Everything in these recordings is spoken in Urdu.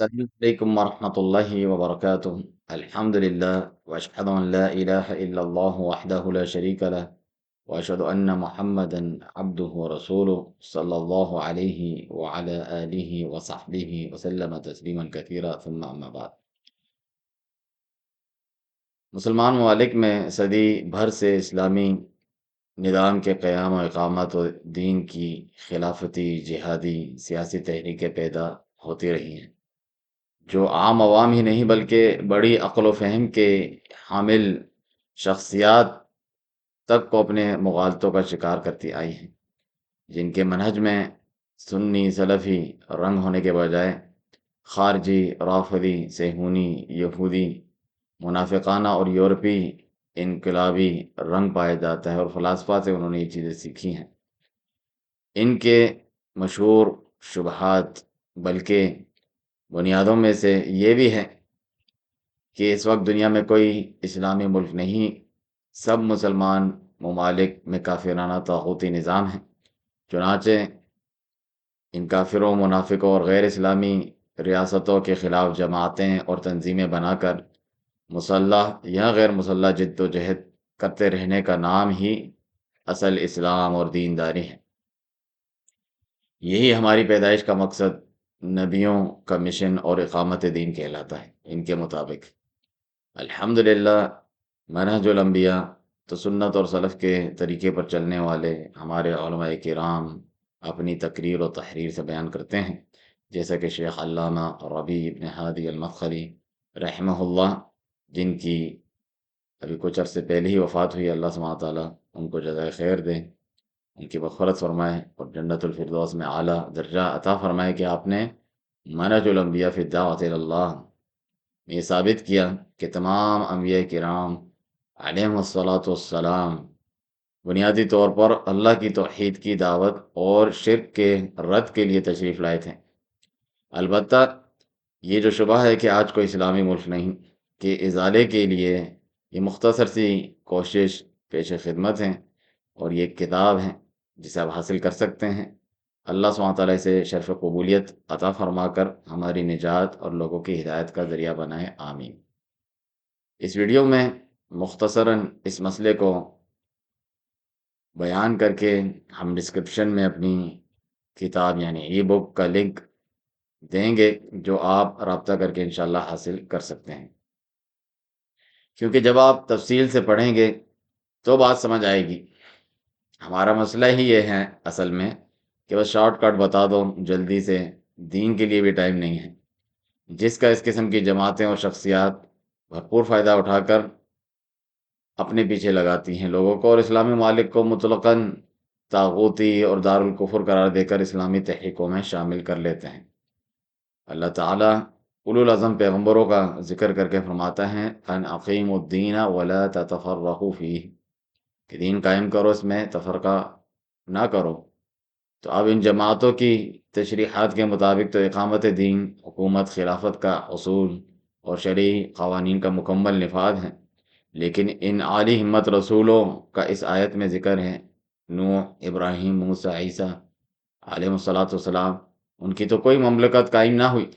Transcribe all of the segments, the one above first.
السلام عليكم ورحمة الله وبركاته. الحمد لله وأشهد أن لا إله إلا الله وحده لا شريك له وأشهد أن محمدا عبده ورسوله صلى الله عليه وعلى آله وصحبه وسلم تسليما كثيرا ثم أما بعد. مسلمان ممالک میں صدی بھر سے اسلامی نظام کے قیام و اقامت و دین کی خلافتی جہادی سیاسی تحریکیں پیدا ہوتی رہی ہیں، جو عام عوام ہی نہیں بلکہ بڑی عقل و فہم کے حامل شخصیات تک کو اپنے مغالطوں کا شکار کرتی آئی ہیں، جن کے منہج میں سنی سلفی رنگ ہونے کے بجائے خارجی، رافضی، صہیونی، یہودی، منافقانہ اور یورپی انقلابی رنگ پایا جاتا ہے، اور فلاسفہ سے انہوں نے یہ چیزیں سیکھی ہیں۔ ان کے مشہور شبہات بلکہ بنیادوں میں سے یہ بھی ہے کہ اس وقت دنیا میں کوئی اسلامی ملک نہیں، سب مسلمان ممالک میں کافرانہ طاغوتی نظام ہیں۔ چنانچہ ان کافروں، منافقوں اور غیر اسلامی ریاستوں کے خلاف جماعتیں اور تنظیمیں بنا کر مسلح یا غیر مسلح جد و جہد کرتے رہنے کا نام ہی اصل اسلام اور دینداری ہے۔ یہی ہماری پیدائش کا مقصد، نبیوں کا مشن اور اقامت دین کہلاتا ہے۔ ان کے مطابق الحمدللہ منہج الانبیاء تو سنت اور سلف کے طریقے پر چلنے والے ہمارے علماء کرام اپنی تقریر و تحریر سے بیان کرتے ہیں، جیسا کہ شیخ علامہ ربیع ابن ہادی المدخلی رحمہ اللہ، جن کی ابھی کچھ عرصے پہلے ہی وفات ہوئی، اللہ سبحانہ تعالیٰ ان کو جزائے خیر دے، ان کی مغفرت فرمائے اور جنت الفردوس میں اعلیٰ درجہ عطا فرمائے کہ آپ نے منہج الانبیاء فی الدعوۃ الی اللہ میں یہ ثابت کیا کہ تمام انبیاء کرام علیہم الصلاۃ والسلام بنیادی طور پر اللہ کی توحید کی دعوت اور شرک کے رد کے لیے تشریف لائے تھے۔ البتہ یہ جو شبہ ہے کہ آج کوئی اسلامی ملک نہیں، کے ازالے کے لیے یہ مختصر سی کوشش پیش خدمت ہیں، اور یہ ایک کتاب ہے جسے آپ حاصل کر سکتے ہیں۔ اللہ سبحانہ تعالیٰ اسے شرف قبولیت عطا فرما کر ہماری نجات اور لوگوں کی ہدایت کا ذریعہ بنائے، آمین۔ اس ویڈیو میں مختصراً اس مسئلے کو بیان کر کے ہم ڈسکرپشن میں اپنی کتاب یعنی ای بک کا لنک دیں گے، جو آپ رابطہ کر کے انشاءاللہ حاصل کر سکتے ہیں، کیونکہ جب آپ تفصیل سے پڑھیں گے تو بات سمجھ آئے گی۔ ہمارا مسئلہ ہی یہ ہے اصل میں کہ بس شارٹ کٹ بتا دو جلدی سے، دین کے لیے بھی ٹائم نہیں ہے، جس کا اس قسم کی جماعتیں اور شخصیات بھرپور فائدہ اٹھا کر اپنے پیچھے لگاتی ہیں لوگوں کو، اور اسلامی ممالک کو مطلقاً طاغوتی اور دارالکفر قرار دے کر اسلامی تحریکوں میں شامل کر لیتے ہیں۔ اللہ تعالیٰ اولو العزم پیغمبروں کا ذکر کر کے فرماتا ہے ان اقیموا الدین ولا تتفرقوا فیہ، کہ دین قائم کرو، اس میں تفرقہ نہ کرو۔ تو اب ان جماعتوں کی تشریحات کے مطابق تو اقامت دین، حکومت، خلافت کا اصول اور شرعی قوانین کا مکمل نفاذ ہے، لیکن ان عالی ہمت رسولوں کا اس آیت میں ذکر ہے، نوح، ابراہیم، موسیٰ، عیسیٰ علیہ الصلاۃ والسلام، ان کی تو کوئی مملکت قائم نہ ہوئی،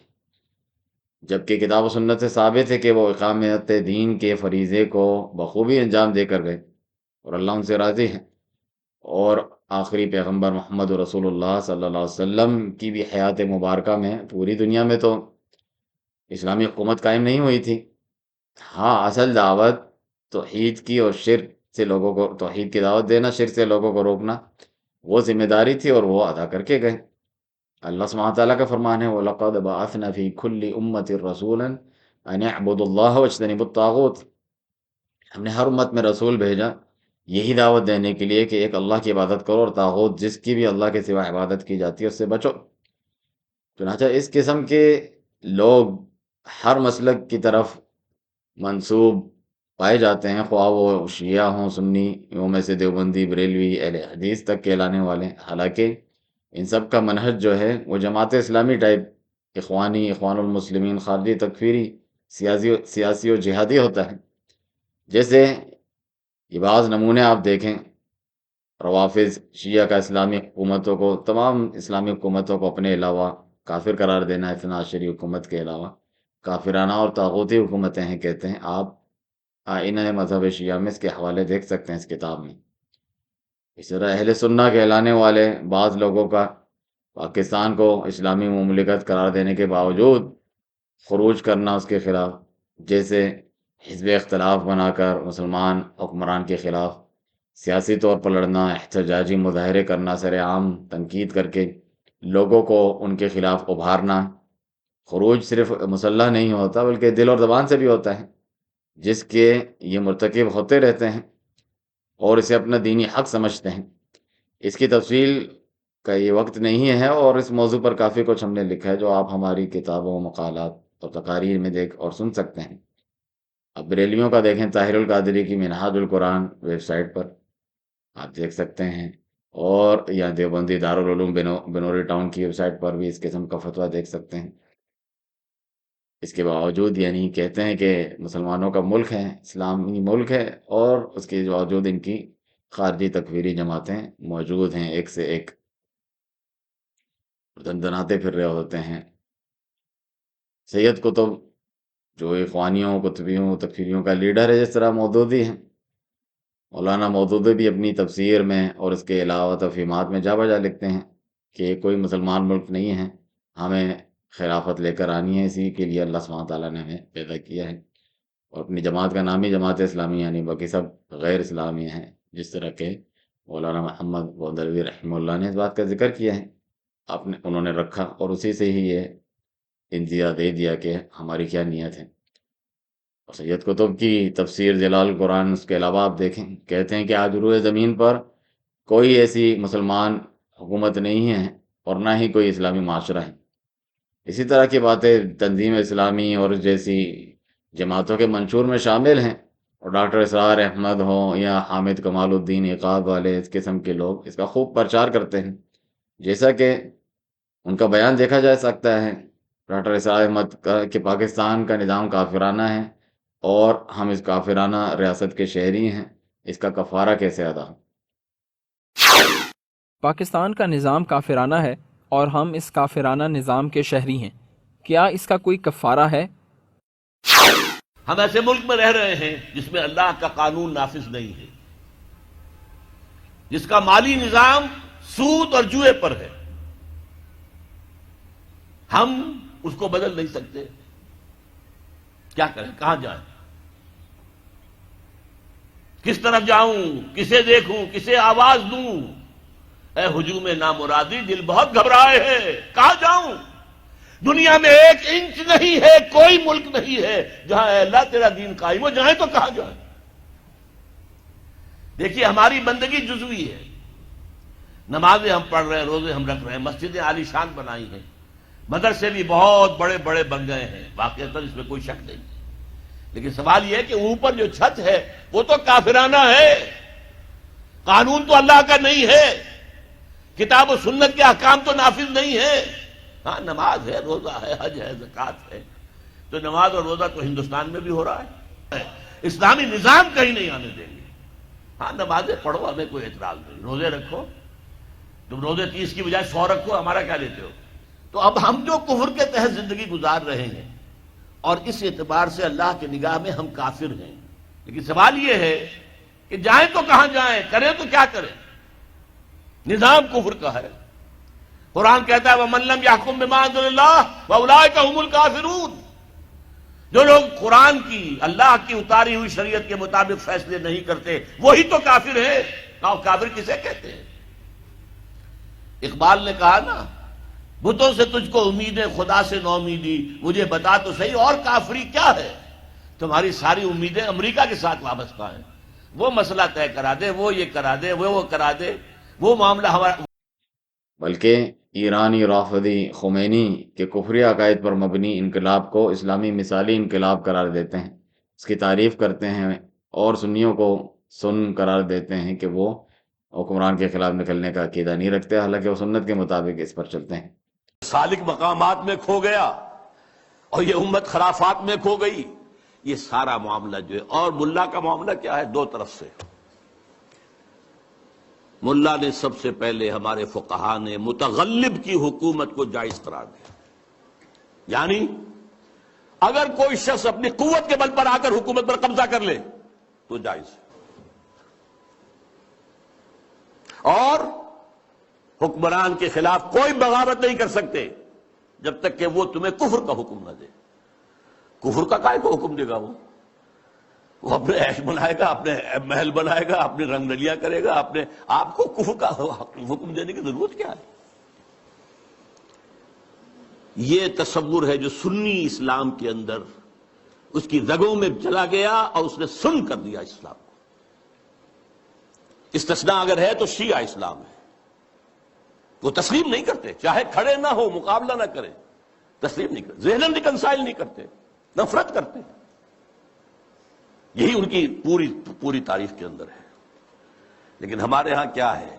جبکہ کتاب و سنت سے ثابت ہے کہ وہ اقامت دین کے فریضے کو بخوبی انجام دے کر گئے، اور اللہ ان سے راضی ہے۔ اور آخری پیغمبر محمد رسول اللہ صلی اللہ علیہ وسلم کی بھی حیات مبارکہ میں پوری دنیا میں تو اسلامی حکومت قائم نہیں ہوئی تھی۔ ہاں، اصل دعوت توحید کی اور شرک سے لوگوں کو، توحید کی دعوت دینا، شرک سے لوگوں کو روکنا، وہ ذمہ داری تھی اور وہ ادا کر کے گئے۔ اللہ سبحانہ تعالیٰ کا فرمان ہے وَلَقَدْ بَعَثْنَا فِي كُلِّ أُمَّةٍ رَسُولًا أَنِ اعْبُدُوا اللَّهَ وَاجْتَنِبُوا الطَّاغُوتَ، ہم نے ہر امت میں رسول بھیجا یہی دعوت دینے کے لیے کہ ایک اللہ کی عبادت کرو، اور طاغوت جس کی بھی اللہ کے سوا عبادت کی جاتی ہے اس سے بچو۔ چنانچہ اس قسم کے لوگ ہر مسلک کی طرف منسوب پائے جاتے ہیں، خواہ وہ شیعہ ہوں، سنیوں میں سے دیوبندی، بریلوی، اہل حدیث تک کہلانے والے، حالانکہ ان سب کا منہج جو ہے وہ جماعت اسلامی ٹائپ، اخوانی، اخوان المسلمین، خارجی تکفیری، سیاسی و جہادی ہوتا ہے۔ جیسے یہ بعض نمونے آپ دیکھیں، روافظ، شیعہ کا اسلامی حکومتوں کو، تمام اسلامی حکومتوں کو اپنے علاوہ کافر قرار دینا اثنا عشری حکومت کے علاوہ کافرانہ اور طاغوتی حکومتیں ہیں کہتے ہیں۔ آپ آئینہ مذہب شیعہ میں اس کے حوالے دیکھ سکتے ہیں اس کتاب میں۔ اس طرح اہل سنہ کہلانے والے بعض لوگوں کا پاکستان کو اسلامی مملکت قرار دینے کے باوجود خروج کرنا اس کے خلاف، جیسے حزب اختلاف بنا کر مسلمان حکمران کے خلاف سیاسی طور پر لڑنا، احتجاجی مظاہرے کرنا، سر عام تنقید کر کے لوگوں کو ان کے خلاف ابھارنا۔ خروج صرف مسلح نہیں ہوتا بلکہ دل اور زبان سے بھی ہوتا ہے، جس کے یہ مرتکب ہوتے رہتے ہیں اور اسے اپنا دینی حق سمجھتے ہیں۔ اس کی تفصیل کا یہ وقت نہیں ہے، اور اس موضوع پر کافی کچھ ہم نے لکھا ہے جو آپ ہماری کتابوں، مقالات اور تقاریر میں دیکھ اور سن سکتے ہیں۔ اب بریلویوں کا دیکھیں، طاہر القادری کی منہاج القرآن ویب سائٹ پر آپ دیکھ سکتے ہیں، اور یا دیوبندی دارالعلوم بنوری ٹاؤن کی ویب سائٹ پر بھی اس قسم کا فتویٰ دیکھ سکتے ہیں۔ اس کے باوجود یعنی کہتے ہیں کہ مسلمانوں کا ملک ہے، اسلامی ملک ہے، اور اس کے باوجود ان کی خارجی تکفیری جماعتیں موجود ہیں، ایک سے ایک دندناتے پھر رہے ہوتے ہیں۔ سید قطب جو اخوانیوں، قطبیوں، تکفیریوں کا لیڈر ہے، جس طرح مودودی ہیں، مولانا مودودی بھی اپنی تفسیر میں اور اس کے علاوہ تفہیمات میں جا بجا لکھتے ہیں کہ کوئی مسلمان ملک نہیں ہے، ہمیں خلافت لے کر آنی ہے، اسی کے لیے اللہ سبحانہ تعالیٰ نے ہمیں پیدا کیا ہے، اور اپنی جماعت کا نام ہی جماعت اسلامی، یعنی باقی سب غیر اسلامی ہیں، جس طرح کہ مولانا محمد بودلوی رحمہ اللہ نے اس بات کا ذکر کیا ہے، انہوں نے رکھا، اور اسی سے ہی یہ انتہا دے دیا کہ ہماری کیا نیت ہے۔ اور سید قطب کی تفسیر جلال قرآن، اس کے علاوہ آپ دیکھیں، کہتے ہیں کہ آج روئے زمین پر کوئی ایسی مسلمان حکومت نہیں ہے اور نہ ہی کوئی اسلامی معاشرہ ہے۔ اسی طرح کی باتیں تنظیم اسلامی اور جیسی جماعتوں کے منشور میں شامل ہیں، اور ڈاکٹر اسرار احمد ہوں یا حامد کمال الدین عقاب والے اس قسم کے لوگ اس کا خوب پرچار کرتے ہیں، جیسا کہ ان کا بیان دیکھا جا سکتا ہے ڈاکٹر اسرار احمد کا کہ پاکستان کا نظام کافرانہ ہے اور ہم اس کافرانہ ریاست کے شہری ہیں، اس کا کفارہ کیسے ادا ہو؟ پاکستان کا نظام کافرانہ ہے اور ہم اس کافرانہ نظام کے شہری ہیں، کیا اس کا کوئی کفارہ ہے؟ ہم ایسے ملک میں رہ رہے ہیں جس میں اللہ کا قانون نافذ نہیں ہے، جس کا مالی نظام سود اور جوئے پر ہے۔ ہم اس کو بدل نہیں سکتے، کیا کریں، کہاں جائیں، کس طرف جاؤں، کسے دیکھوں، کسے آواز دوں؟ اے ہجوم نامرادی، دل بہت گھبرائے ہیں، کہاں جاؤں؟ دنیا میں ایک انچ نہیں ہے، کوئی ملک نہیں ہے جہاں اے اللہ تیرا دین قائم ہو، جائیں تو کہاں جائیں؟ دیکھیے، ہماری بندگی جزوی ہے، نمازیں ہم پڑھ رہے ہیں، روزے ہم رکھ رہے ہیں، مسجدیں عالی شان بنائی ہیں، مدرسے بھی بہت بڑے بڑے بن گئے ہیں، واقعتاً اس میں کوئی شک نہیں، لیکن سوال یہ ہے کہ اوپر جو چھت ہے وہ تو کافرانہ ہے، قانون تو اللہ کا نہیں ہے، کتاب و سنت کے احکام تو نافذ نہیں ہے۔ ہاں، نماز ہے، روزہ ہے، حج ہے، زکوٰۃ ہے، تو نماز اور روزہ تو ہندوستان میں بھی ہو رہا ہے، اسلامی نظام کہیں نہیں آنے دیں گے۔ ہاں، نمازیں پڑھو، ہمیں کوئی اعتراض نہیں، روزے رکھو، تم روزے 30 کی بجائے 100 رکھو، ہمارا کیا لیتے ہو؟ تو اب ہم جو کفر کے تحت زندگی گزار رہے ہیں، اور اس اعتبار سے اللہ کی نگاہ میں ہم کافر ہیں، لیکن سوال یہ ہے کہ جائیں تو کہاں جائیں، کریں تو کیا کریں؟ نظام کفر کا ہے، قرآن کہتا ہے وَمَن لَّمْ يَحْكُم بِمَا أَنزَلَ اللَّهُ فَأُولَٰئِكَ هُمُ الْكَافِرُونَ۔ جو لوگ قرآن کی، اللہ کی اتاری ہوئی شریعت کے مطابق فیصلے نہیں کرتے، وہی تو کافر ہے۔ کافر کسے کہتے ہیں؟ اقبال نے کہا نا، بتوں سے تجھ کو امید ہے، خدا سے نو امیدی، مجھے بتا تو صحیح اور کافری کیا ہے؟ تمہاری ساری امیدیں امریکہ کے ساتھ وابستہ ہیں، وہ مسئلہ طے کرا دے، وہ یہ کرا دے، وہ کرا دے، وہ معاملہ ہمارا۔ بلکہ ایرانی رافضی خمینی کے کفری عقائد پر مبنی انقلاب کو اسلامی مثالی انقلاب قرار دیتے ہیں، اس کی تعریف کرتے ہیں، اور سنیوں کو سن قرار دیتے ہیں کہ وہ حکمران کے خلاف نکلنے کا عقیدہ نہیں رکھتے، حالانکہ وہ سنت کے مطابق اس پر چلتے ہیں۔ سالک مقامات میں کھو گیا اور یہ امت خرافات میں کھو گئی، یہ سارا معاملہ جو ہے، اور ملا کا معاملہ کیا ہے؟ دو طرف سے۔ ملا نے سب سے پہلے، ہمارے فقہا نے متغلب کی حکومت کو جائز قرار دیا، یعنی اگر کوئی شخص اپنی قوت کے بل پر آ کر حکومت پر قبضہ کر لے تو جائز ہے، اور حکمران کے خلاف کوئی بغاوت نہیں کر سکتے جب تک کہ وہ تمہیں کفر کا حکم نہ دے۔ کفر کا کائے کو حکم دے گا؟ وہ اپنے عیش بنائے گا، اپنے محل بنائے گا، اپنی رنگ رلیاں کرے گا، اپنے آپ کو کفر کا حکم دینے کی ضرورت کیا ہے؟ یہ تصور ہے جو سنی اسلام کے اندر اس کی رگوں میں چلا گیا اور اس نے سن کر دیا اسلام کو۔ استثناء اگر ہے تو شیعہ اسلام ہے، وہ تسلیم نہیں کرتے، چاہے کھڑے نہ ہو، مقابلہ نہ کریں، تسلیم نہیں کرتے، ذہناً ریکنسائل نہیں کرتے، نفرت کرتے۔ یہی ان کی پوری تاریخ کے اندر ہے۔ لیکن ہمارے ہاں کیا ہے؟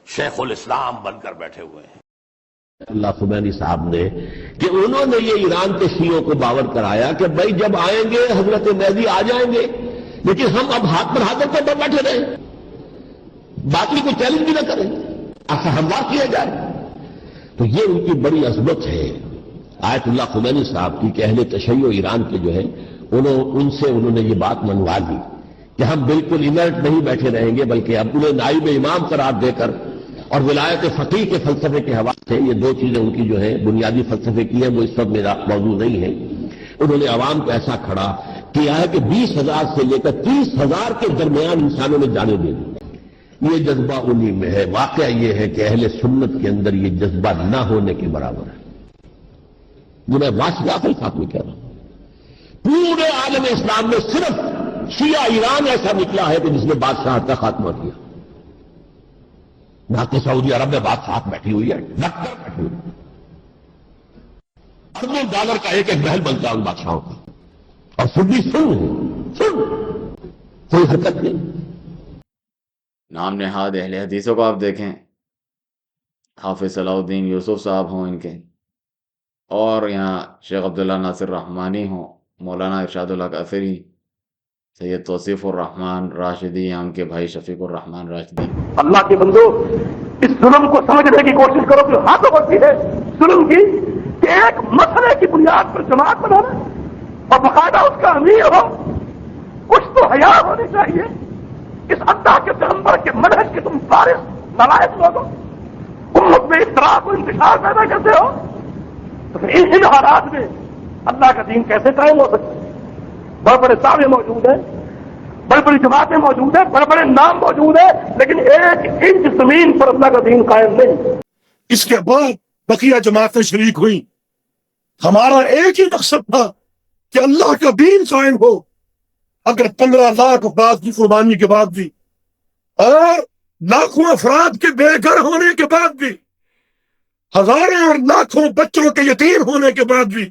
شیخ الاسلام بن کر بیٹھے ہوئے ہیں اللہ خمینی صاحب نے، کہ انہوں نے یہ ایران کے شیعوں کو باور کرایا کہ بھائی جب آئیں گے حضرت مہدی آ جائیں گے، لیکن ہم اب ہاتھ پر ہاتھ رکھ کر بیٹھے رہیں، باقی کو چیلنج بھی نہ کریں، ایسا ہموار کیا جائے۔ تو یہ ان کی بڑی عظمت ہے آیت اللہ خمینی صاحب کی کہ اہل تشیع ایران کے جو ہے ان سے انہوں نے یہ بات منوا لی کہ ہم بالکل انرٹ نہیں بیٹھے رہیں گے، بلکہ اب انہیں نائب امام قرار دے کر اور ولایت فقیہ کے فلسفے کے حوالے سے، یہ دو چیزیں ان کی جو ہے بنیادی فلسفے کی ہیں، وہ اس وقت میرا موضوع نہیں ہے، انہوں نے عوام کو ایسا کھڑا کیا ہے کہ 20,000 سے لے کر 30,000 کے درمیان انسانوں نے جانیں دے دی۔ یہ جذبہ انہی میں ہے۔ واقعہ یہ ہے کہ اہل سنت کے اندر یہ جذبہ نہ ہونے کے برابر ہے۔ جو میں واقعات الفاظ میں کہہ رہا ہوں، پورے عالم اسلام میں صرف شیعہ ایران ایسا نکلا ہے کہ جس نے بادشاہت کا خاتمہ کیا۔ نہ کہ سعودی عرب میں بادشاہت بیٹھی ہوئی ہے، ڈاکٹر بیٹھی ہوئی ہے، اربوں ڈالر کا ایک ایک محل بنتا ہے ان بادشاہوں کا، اور پھر بھی سن کوئی حرکت نہیں۔ نام نہاد اہل حدیثوں کو آپ دیکھیں، حافظ صلاح الدین یوسف صاحب ہوں ان کے، اور یہاں شیخ عبداللہ ناصر رحمانی ہوں، مولانا ارشاد الحق اثری، سید توصیف الرحمن راشدی، یہاں ان کے بھائی شفیق الرحمن راشدی۔ اللہ کے بندو، اس ظلم کو سمجھنے کی کوشش کرو کہ ہاتھوں ہوتی ہے ظلم کی، کہ ایک مسئلے کی بنیاد پر جماعت بنانا اور باقاعدہ اس کا امیر ہو، کچھ تو حیا ہونی چاہیے۔ اس اللہ کے پیغمبر کے منہج کے تم فارغ نالائق لوگوں، امت میں اختلاف و انتشار پیدا کرتے ہو، تو پھر ان حالات میں اللہ کا دین کیسے قائم ہو سکتا ہے؟ بڑے بڑے دعوے موجود ہیں، بڑی بڑی جماعتیں موجود ہیں، بڑے بڑے نام موجود ہیں، لیکن ایک انچ زمین پر اللہ کا دین قائم نہیں۔ اس کے بعد بقیہ جماعتیں شریک ہوئیں۔ ہمارا ایک ہی مقصد تھا کہ اللہ کا دین قائم ہو، اگر 15 لاکھ افراد کی قربانی کے بعد بھی، اور لاکھوں افراد کے بے گھر ہونے کے بعد بھی، ہزاروں اور لاکھوں بچوں کے یتیم ہونے کے بعد بھی،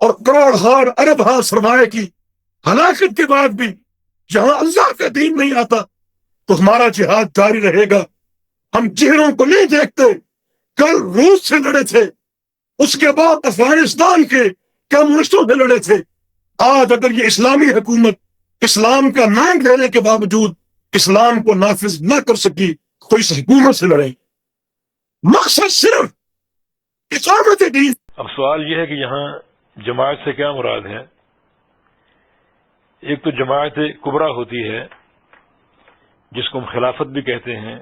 اور کروڑ ہار ارب ہار سرمایہ کی ہلاکت کے بعد بھی، جہاں اللہ کا دین نہیں آتا تو ہمارا جہاد جاری رہے گا۔ ہم چہروں کو نہیں دیکھتے، کل روس سے لڑے تھے، اس کے بعد افغانستان کے کمیونسٹوں سے لڑے تھے۔ آج اگر یہ اسلامی حکومت اسلام کا نام لینے کے باوجود اسلام کو نافذ نہ کر سکی تو اس حکومت سے لڑیں۔ مقصد صرف اقامت دین۔ اب سوال یہ ہے کہ یہاں جماعت سے کیا مراد ہے؟ ایک تو جماعت کبریٰ ہوتی ہے جس کو ہم خلافت بھی کہتے ہیں،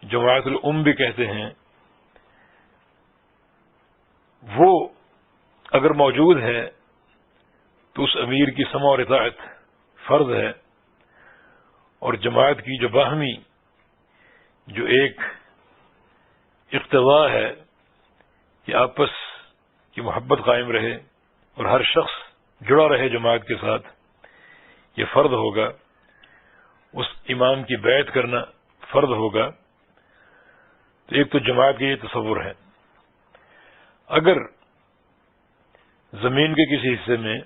جماعت الام بھی کہتے ہیں، وہ اگر موجود ہے تو اس امیر کی سمع اور اطاعت فرض ہے، اور جماعت کی جو باہمی جو ایک اقتضاء ہے کہ آپس کی محبت قائم رہے اور ہر شخص جڑا رہے جماعت کے ساتھ، یہ فرض ہوگا۔ اس امام کی بیعت کرنا فرض ہوگا۔ تو ایک تو جماعت کا یہ تصور ہے۔ اگر زمین کے کسی حصے میں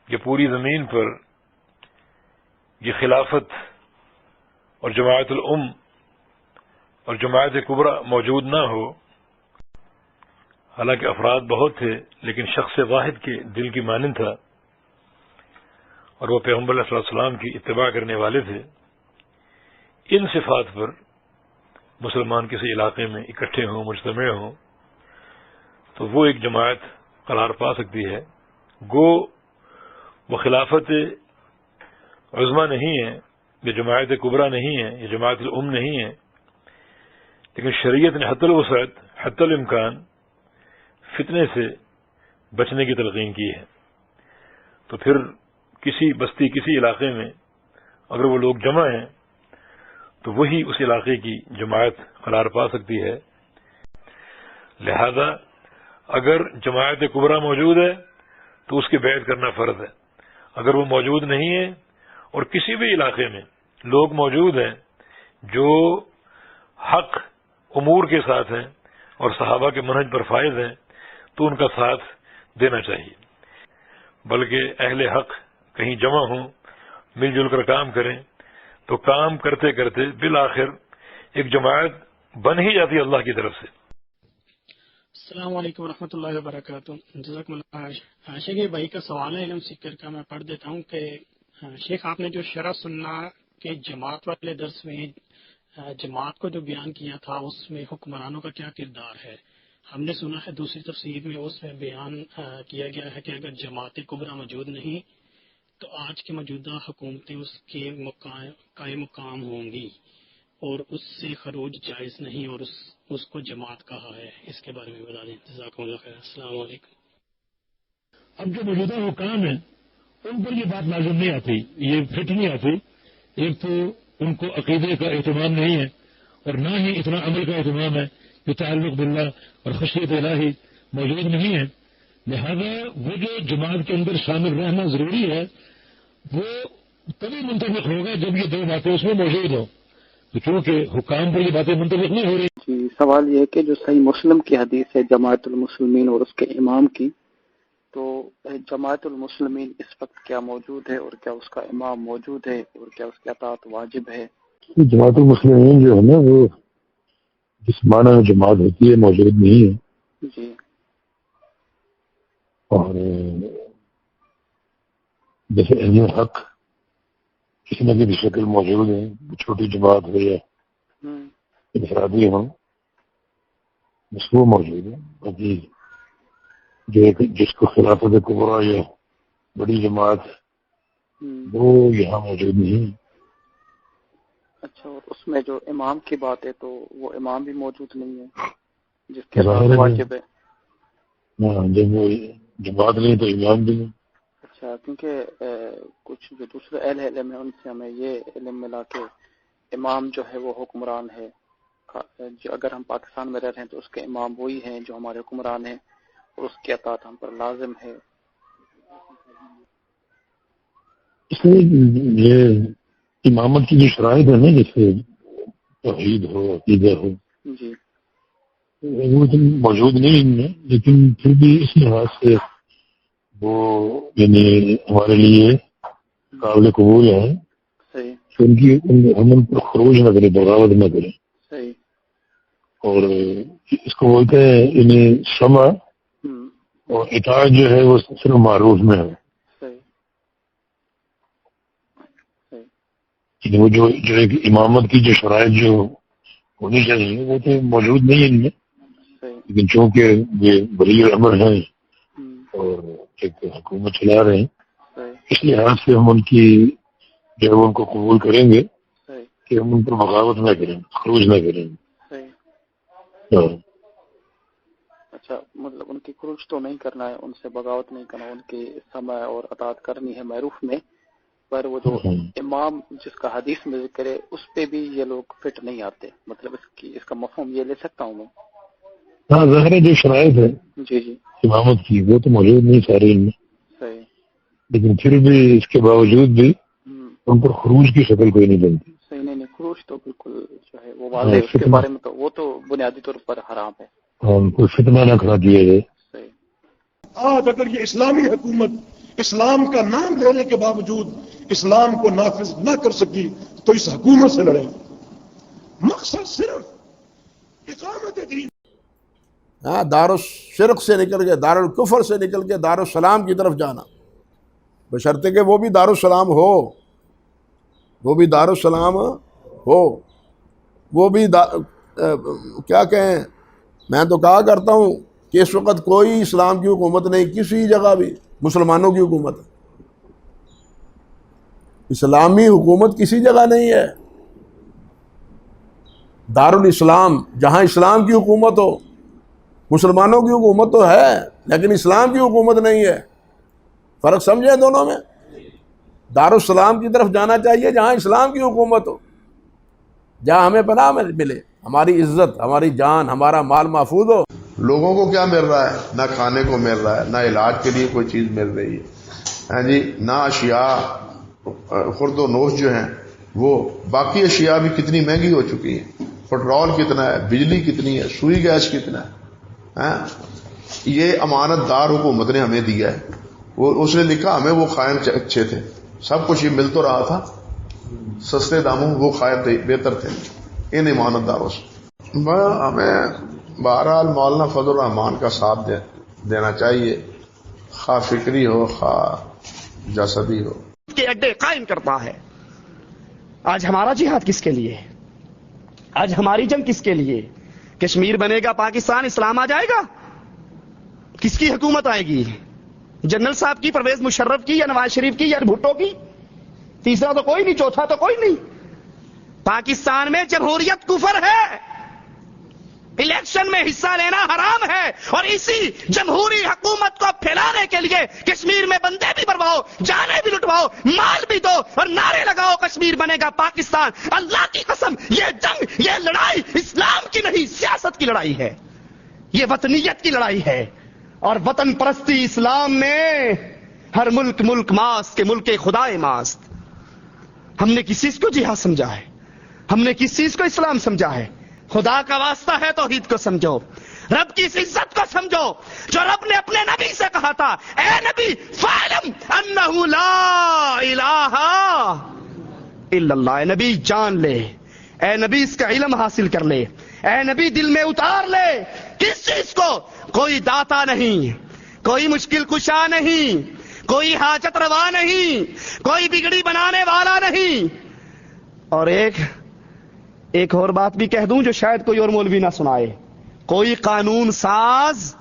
یا پوری زمین پر یہ خلافت اور جماعت الام اور جماعت کبریٰ موجود نہ ہو، حالانکہ افراد بہت تھے لیکن شخص واحد کے دل کی مانند تھا، اور وہ پیغمبر علیہ السلام کی اتباع کرنے والے تھے، ان صفات پر مسلمان کسی علاقے میں اکٹھے ہوں، مجتمع ہوں، تو وہ ایک جماعت قرار پا سکتی ہے. گو وہ خلافت عظمیٰ نہیں ہے، یہ جماعت کبریٰ نہیں ہے، یہ جماعت الام نہیں ہے، لیکن شریعت نے حتی الوسعت حتی الامکان فتنے سے بچنے کی تلقین کی ہے. تو پھر کسی بستی کسی علاقے میں اگر وہ لوگ جمع ہیں تو وہی اس علاقے کی جماعت قرار پا سکتی ہے. لہذا اگر جماعت کبریٰ موجود ہے تو اس کی بیعت کرنا فرض ہے. اگر وہ موجود نہیں ہے اور کسی بھی علاقے میں لوگ موجود ہیں جو حق امور کے ساتھ ہیں اور صحابہ کے منہج پر فائز ہیں تو ان کا ساتھ دینا چاہیے. بلکہ اہل حق کہیں جمع ہوں، مل جل کر کام کریں تو کام کرتے کرتے بالآخر ایک جماعت بن ہی جاتی ہے اللہ کی طرف سے. السلام علیکم ورحمۃ اللہ وبرکاتہ. جزاکم اللہ. شیخ بھائی کا سوال ہے علم سیکر کا، میں پڑھ دیتا ہوں کہ شیخ آپ نے جو شرح سننا کے جماعت والے درس میں جماعت کو جو بیان کیا تھا اس میں حکمرانوں کا کیا کردار ہے؟ ہم نے سنا ہے دوسری تفسیر میں اس میں بیان کیا گیا ہے کہ اگر جماعت کبریٰ موجود نہیں تو آج کی موجودہ حکومتیں اس کے قائم مقام ہوں گی اور اس سے خروج جائز نہیں، اور اس کو جماعت کہا ہے. اس کے بارے میں بتا دیں. جزاکم اللہ خیر. السلام علیکم. اب جو موجودہ حکام ہیں ان پر یہ بات لازم نہیں آتی، یہ فٹ نہیں آتی. ایک تو ان کو عقیدے کا اہتمام نہیں ہے اور نہ ہی اتنا عمل کا اہتمام ہے جو تعلق باللہ اور خشیت الہی موجود نہیں ہے. لہذا وہ جو جماعت کے اندر شامل رہنا ضروری ہے وہ تبھی منطبق ہوگا جب یہ دو باتیں اس میں موجود ہوں. تو چونکہ حکام پر یہ باتیں منطبق نہیں ہو رہی. جی سوال یہ ہے کہ جو صحیح مسلم کی حدیث ہے جماعت المسلمین اور اس کے امام کی، تو جماعت المسلمین اس وقت کیا موجود ہے اور کیا اس کا امام موجود ہے اور کیا اس کی اطاعت واجب ہے؟ جماعت المسلمین جو ہے نا وہ جس معنی میں جماعت ہوتی ہے موجود نہیں ہے. جی. اور جیسے علم حق کسی نہ کسی شکل موجود ہے، چھوٹی جماعت ہو یا انفرادی ہوں بس وہ موجود ہے. باقی جو جس کو خلافت کبریٰ یا بڑی جماعت وہ یہاں موجود نہیں ہے. اچھا، اور اس میں جو امام کی بات ہے تو وہ امام بھی موجود نہیں ہے جس کے بعد واجب ہے. ہاں، جب وہ جماعت نہیں تو امام بھی نہیں. اچھا، کیونکہ کچھ جو دوسرے اہل علم ہیں ان سے ہمیں یہ علم ملا کہ امام جو ہے وہ حکمران ہے. جو اگر ہم پاکستان میں رہ رہے ہیں تو اس کے امام وہی ہیں جو ہمارے حکمران ہیں اور اس کی اطاعت ہم پر لازم ہے. اس میں یہ امامت کی جو شرائط ہے نا، جیسے توحید ہو، عقیدہ ہو، جی وہ تو موجود نہیں ان میں، لیکن پھر بھی اس لحاظ سے وہ یعنی ہمارے لیے قابل قبول ہے. صحیح. کہ ہم ان پر خروج نہ کریں، بغاوت نہ کریں. صحیح. اور اس کو بولتے ہیں یعنی سمع اور اطاعت جو ہے وہ صرف معروف میں ہے. صحیح. صحیح. یعنی وہ جو ایک امامت کی جو شرائط جو ہونی چاہیے وہ تو موجود نہیں ہے ان میں. صحیح. لیکن چونکہ یہ ولی امر ہیں اور ایک حکومت چلا رہے ہیں، اس لحاظ سے ہم ان کی جب ان کو قبول کریں گے کہ ہم ان پر بغاوت نہ کریں، خروج نہ کریں. اچھا، مطلب ان کی خروج تو نہیں کرنا ہے، ان سے بغاوت نہیں کرنا، ان کی سمع اور اطاعت کرنی ہے معروف میں. پر وہ جو امام جس کا حدیث میں ذکر ہے اس پہ بھی یہ لوگ فٹ نہیں آتے. مطلب اس کا مفہوم یہ لے سکتا ہوں میں؟ ہاں، ظاہر جو شرائط ہے جی جی امامت کی وہ تو موجود نہیں سارے ان میں. صحیح. لیکن پھر بھی اس کے باوجود بھی ان پر خروج کی شکل کوئی نہیں بنتی. صحیح. نہیں خروج تو بالکل جو ہے وہ واضح ہے، اس کے بارے میں تو وہ تو بنیادی طور پر حرام ہے. کوئی فتنہ نہ کھڑا دیا جائے. صحیح. آج اگر یہ اسلامی حکومت اسلام کا نام لینے کے باوجود اسلام کو نافذ نہ کر سکی تو اس حکومت سے لڑیں. مقصد صرف اقامت دین. دارالشرک سے نکل کے، دارالکفر سے نکل کے دارالسلام کی طرف جانا، بشرطے کہ وہ بھی دارالسلام ہو، وہ بھی دارالسلام ہو، وہ بھی کیا کہیں، میں تو کہا کرتا ہوں کہ اس وقت کوئی اسلام کی حکومت نہیں کسی جگہ بھی، مسلمانوں کی حکومت ہے، اسلامی حکومت کسی جگہ نہیں ہے۔ دارالاسلام جہاں اسلام کی حکومت ہو، مسلمانوں کی حکومت تو ہے لیکن اسلام کی حکومت نہیں ہے، فرق سمجھے دونوں میں؟ دارالسلام کی طرف جانا چاہیے جہاں اسلام کی حکومت ہو، جہاں ہمیں پناہ ملے، ہماری عزت، ہماری جان، ہمارا مال محفوظ ہو۔ لوگوں کو کیا مل رہا ہے؟ نہ کھانے کو مل رہا ہے، نہ علاج کے لیے کوئی چیز مل رہی ہے، ہاں جی، نہ اشیاء خرد و نوش جو ہیں وہ باقی اشیاء بھی کتنی مہنگی ہو چکی ہیں، پٹرول کتنا ہے، بجلی کتنی ہے، سوئی گیس کتنا ہے، یہ امانت دار حکومت نے ہمیں دیا ہے، وہ اس نے لکھا ہمیں وہ خائن اچھے تھے، سب کچھ یہ مل تو رہا تھا سستے داموں، وہ خائن تھے بہتر تھے ان امانت داروں سے۔ ہمیں بہرحال مولانا فضل الرحمان کا ساتھ دینا چاہیے، خواہ فکری ہو خواہ جسدی ہو۔ کے اڈے قائم کرتا ہے۔ آج ہمارا جہاد کس کے لیے؟ آج ہماری جنگ کس کے لیے؟ کشمیر بنے گا پاکستان، اسلام آ جائے گا؟ کس کی حکومت آئے گی؟ جنرل صاحب کی، پرویز مشرف کی، یا نواز شریف کی، یا بھٹو کی؟ تیسرا تو کوئی نہیں، چوتھا تو کوئی نہیں۔ پاکستان میں جمہوریت کفر ہے، الیکشن میں حصہ لینا حرام ہے، اور اسی جمہوری حکومت کو پھیلانے کے لیے کشمیر میں بندے بھی برواؤ، جانیں بھی لٹواؤ، مال بھی دو، اور نعرے لگاؤ کشمیر بنے گا پاکستان۔ اللہ کی قسم یہ جنگ، یہ لڑائی اسلام کی نہیں، سیاست کی لڑائی ہے، یہ وطنیت کی لڑائی ہے۔ اور وطن پرستی اسلام میں ہر ملک ملک ماست کے ملک خدائے ماست۔ ہم نے کس چیز کو جہاد سمجھا ہے؟ ہم نے کس چیز کو اسلام سمجھا ہے؟ خدا کا واسطہ ہے توحید کو سمجھو، رب کی اس عزت کو سمجھو جو رب نے اپنے نبی سے کہا تھا، اے نبی فاعلم انہ لا الہ الا اللہ، اے نبی جان لے، اے نبی اس کا علم حاصل کر لے، اے نبی دل میں اتار لے کس چیز کو؟ کوئی داتا نہیں، کوئی مشکل کشا نہیں، کوئی حاجت روا نہیں، کوئی بگڑی بنانے والا نہیں۔ اور ایک اور بات بھی کہہ دوں جو شاید کوئی اور مولوی نہ سنائے، کوئی قانون ساز،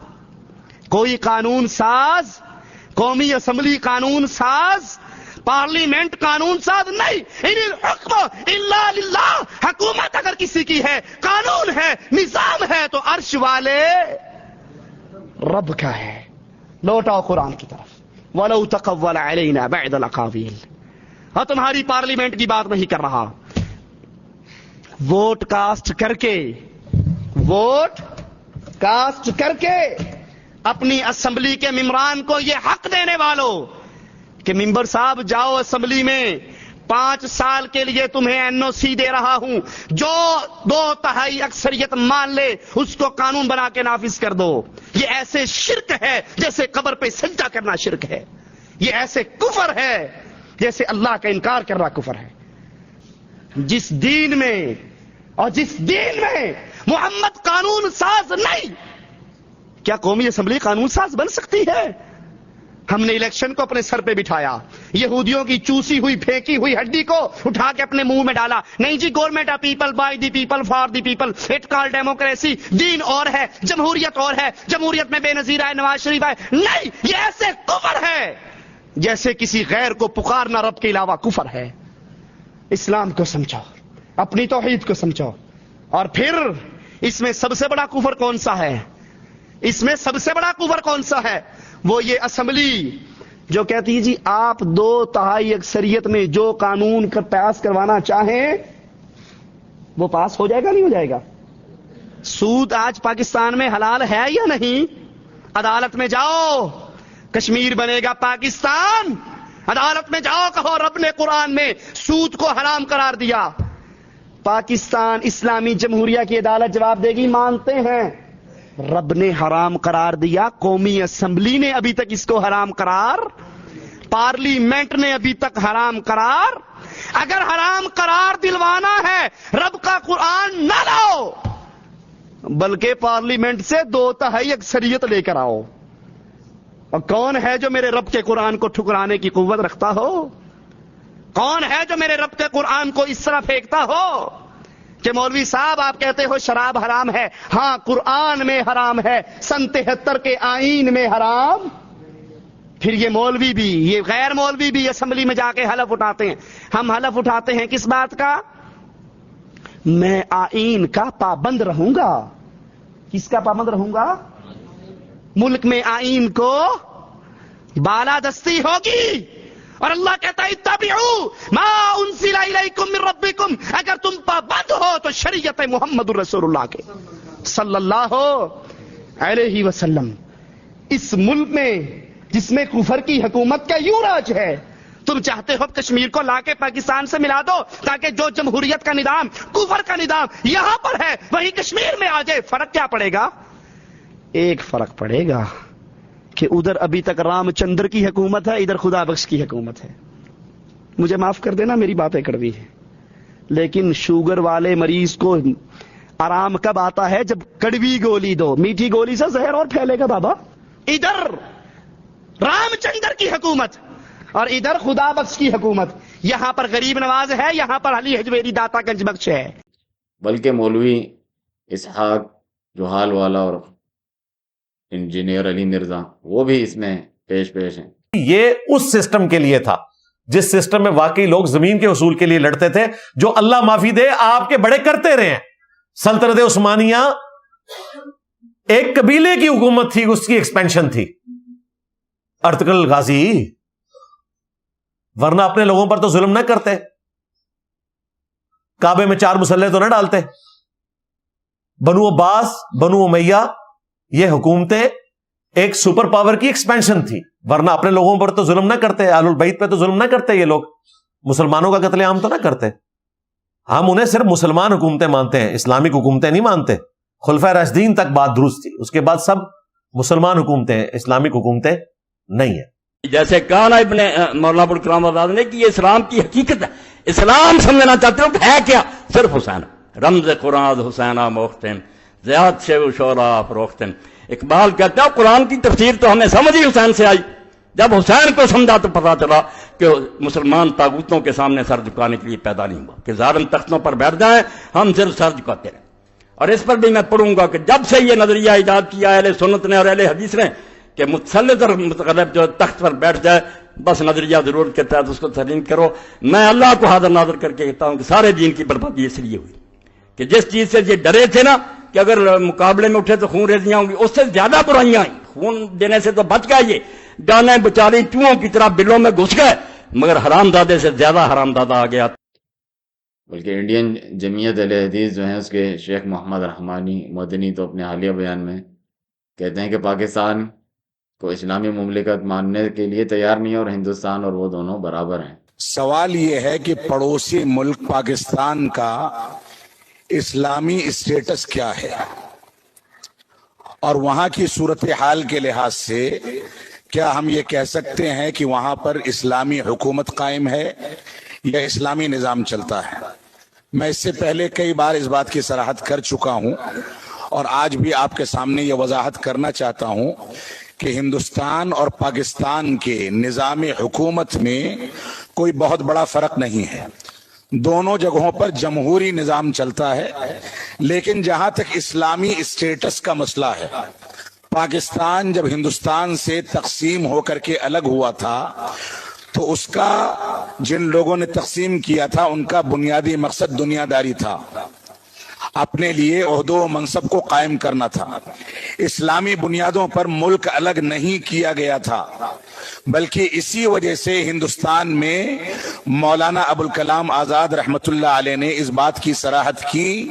قومی اسمبلی قانون ساز، پارلیمنٹ قانون ساز نہیں، ان الحکم الا للہ۔ حکومت اگر کسی کی ہے، قانون ہے، نظام ہے، تو عرش والے رب کا ہے۔ لوٹاؤ قرآن کی طرف، وَلَوْ تَقَوَّلَ عَلَيْنَا بَعْضَ الْأَقَاوِيلِ۔ اور تمہاری پارلیمنٹ کی بات نہیں کر رہا، ووٹ کاسٹ کر کے اپنی اسمبلی کے ممبران کو یہ حق دینے والوں کہ ممبر صاحب جاؤ اسمبلی میں، 5 سال کے لیے تمہیں NOC دے رہا ہوں، جو 2/3 اکثریت مان لے اس کو قانون بنا کے نافذ کر دو۔ یہ ایسے شرک ہے جیسے قبر پہ سجدہ کرنا شرک ہے، یہ ایسے کفر ہے جیسے اللہ کا انکار کرنا کفر ہے۔ جس دین میں محمد قانون ساز نہیں، کیا قومی اسمبلی قانون ساز بن سکتی ہے؟ ہم نے الیکشن کو اپنے سر پہ بٹھایا، یہودیوں کی چوسی ہوئی پھینکی ہوئی ہڈی کو اٹھا کے اپنے منہ میں ڈالا۔ نہیں جی، government of people, by the people, for the people, it call democracy. Then اور ہے، جمہوریت اور ہے، جمہوریت میں بے نظیر آئے نواز شریف آئے، نہیں، یہ ایسے کفر ہے جیسے کسی غیر کو پکارنا رب کے علاوہ کفر ہے۔ اسلام کو سمجھو، اپنی توحید کو سمجھو۔ اور پھر اس میں سب سے بڑا کفر کون سا ہے؟ وہ یہ اسمبلی جو کہتی ہے جی آپ 2/3 اکثریت میں جو قانون پاس کروانا چاہیں وہ پاس ہو جائے گا، نہیں ہو جائے گا؟ سود آج پاکستان میں حلال ہے یا نہیں؟ عدالت میں جاؤ، کشمیر بنے گا پاکستان، عدالت میں جاؤ، کہو رب نے قرآن میں سود کو حرام قرار دیا۔ پاکستان اسلامی جمہوریہ کی عدالت جواب دے گی مانتے ہیں، رب نے حرام قرار دیا، قومی اسمبلی نے ابھی تک اس کو حرام قرار، پارلیمنٹ نے ابھی تک حرام قرار۔ اگر حرام قرار دلوانا ہے رب کا قرآن نہ لاؤ، بلکہ پارلیمنٹ سے 2/3 اکثریت لے کر آؤ۔ اور کون ہے جو میرے رب کے قرآن کو ٹھکرانے کی قوت رکھتا ہو؟ کون ہے جو میرے رب کے قرآن کو اس طرح پھینکتا ہو کہ مولوی صاحب آپ کہتے ہو شراب حرام ہے، ہاں قرآن میں حرام ہے، سن 73 کے آئین میں حرام. پھر یہ مولوی بھی، یہ غیر مولوی بھی اسمبلی میں جا کے حلف اٹھاتے ہیں. ہم حلف اٹھاتے ہیں کس بات کا؟ میں آئین کا پابند رہوں گا. کس کا پابند رہوں گا؟ ملک میں آئین کو بالادستی ہوگی. اور اللہ کہتا ہے اتبعوا ما انزل الیکم من ربکم، اگر تم پابند ہو تو شریعت محمد الرسول اللہ کے صلی اللہ علیہ وسلم. اس ملک میں جس میں کفر کی حکومت کا یوں راج ہے، تم چاہتے ہو کشمیر کو لا کے پاکستان سے ملا دو تاکہ جو جمہوریت کا نظام، کفر کا نظام یہاں پر ہے وہی کشمیر میں آ جائے. فرق کیا پڑے گا؟ ایک فرق پڑے گا کہ ادھر ابھی تک رام چندر کی حکومت ہے، ادھر خدا بخش کی حکومت ہے. مجھے معاف کر دینا میری باتیں کڑوی ہیں، لیکن شوگر والے مریض کو آرام کب آتا ہے؟ جب کڑوی گولی دو. میٹھی گولی سے زہر اور پھیلے گا بابا. ادھر رام چندر کی حکومت اور ادھر خدا بخش کی حکومت. یہاں پر غریب نواز ہے، یہاں پر علی حجویری داتا گنج بخش ہے. بلکہ مولوی اسحاق جوہال والا اور انجینئر علی مرزا وہ بھی اس میں پیش ہیں. یہ اس سسٹم کے لیے تھا جس سسٹم میں واقعی لوگ زمین کے حصول کے لیے لڑتے تھے، جو اللہ معافی دے آپ کے بڑے کرتے رہے ہیں. سلطنت عثمانیہ ایک قبیلے کی حکومت تھی، اس کی ایکسپینشن تھی. ارطغرل غازی ورنہ اپنے لوگوں پر تو ظلم نہ کرتے، کعبے میں 4 مسلح تو نہ ڈالتے. بنو عباس، بنو امیہ، یہ حکومتیں ایک سپر پاور کی ایکسپینشن تھی، ورنہ اپنے لوگوں پر تو ظلم نہ کرتے. اہل البیت پہ تو ظلم نہ کرتے. یہ لوگ مسلمانوں کا قتل عام تو نہ کرتے. ہم انہیں صرف مسلمان حکومتیں مانتے ہیں، اسلامک حکومتیں نہیں مانتے. خلفائے راشدین تک بات درست تھی، اس کے بعد سب مسلمان حکومتیں ہیں، اسلامک حکومتیں نہیں ہیں. جیسے کہا نا ابن مولانا ابوالکلام آزاد نے کہ یہ اسلام کی حقیقت ہے. اسلام سمجھنا چاہتے ہو ہے کیا؟ صرف حسین. رمز قرآن حسینہ موختن زیاد سے شعرا فروختن. اقبال کہتا ہے قرآن کی تفسیر تو ہمیں سمجھ ہی حسین سے آئی. جب حسین کو سمجھا تو پتا چلا کہ مسلمان طاغوتوں کے سامنے سر جھکانے کے لیے پیدا نہیں ہوا کہ ظالم تختوں پر بیٹھ جائیں، ہم صرف سر جھکاتے رہیں. اور اس پر بھی میں پڑھوں گا کہ جب سے یہ نظریہ ایجاد کیا اہل سنت نے اور اہل حدیث نے کہ متسلط اور متغلب جو تخت پر بیٹھ جائے، بس نظریہ ضرورت کے تحت اس کو تسلیم کرو. میں اللہ کو حاضر ناظر کر کے کہتا ہوں کہ سارے دین کی بربادی اس لیے ہوئی کہ جس چیز سے یہ ڈرے تھے نا کہ اگر مقابلے میں اٹھے تو خون ریزیاں ہوں گی، اس سے زیادہ برائیاں آئیں. خون دینے سے تو بچ گئے، یہ جانیں بچاری چوہوں کی طرح بلوں میں گھس گئے، مگر حرام دادے سے زیادہ حرام دادہ آ گیا. بلکہ انڈین جمعیت اہل حدیث جو ہیں اس کے شیخ محمد رحمانی مدنی تو اپنے حالیہ بیان میں کہتے ہیں کہ پاکستان کو اسلامی مملکت ماننے کے لیے تیار نہیں ہے اور ہندوستان اور وہ دونوں برابر ہیں. سوال یہ ہے کہ پڑوسی ملک پاکستان کا اسلامی اسٹیٹس کیا ہے، اور وہاں کی صورتحال کے لحاظ سے کیا ہم یہ کہہ سکتے ہیں کہ وہاں پر اسلامی حکومت قائم ہے یا اسلامی نظام چلتا ہے؟ میں اس سے پہلے کئی بار اس بات کی صراحت کر چکا ہوں اور آج بھی آپ کے سامنے یہ وضاحت کرنا چاہتا ہوں کہ ہندوستان اور پاکستان کے نظام حکومت میں کوئی بہت بڑا فرق نہیں ہے. دونوں جگہوں پر جمہوری نظام چلتا ہے، لیکن جہاں تک اسلامی اسٹیٹس کا مسئلہ ہے، پاکستان جب ہندوستان سے تقسیم ہو کر کے الگ ہوا تھا تو اس کا جن لوگوں نے تقسیم کیا تھا ان کا بنیادی مقصد دنیا داری تھا، اپنے لیے عہدوں و منصب کو قائم کرنا تھا. اسلامی بنیادوں پر ملک الگ نہیں کیا گیا تھا، بلکہ اسی وجہ سے ہندوستان میں مولانا ابوالکلام آزاد رحمت اللہ علیہ نے اس بات کی صراحت کی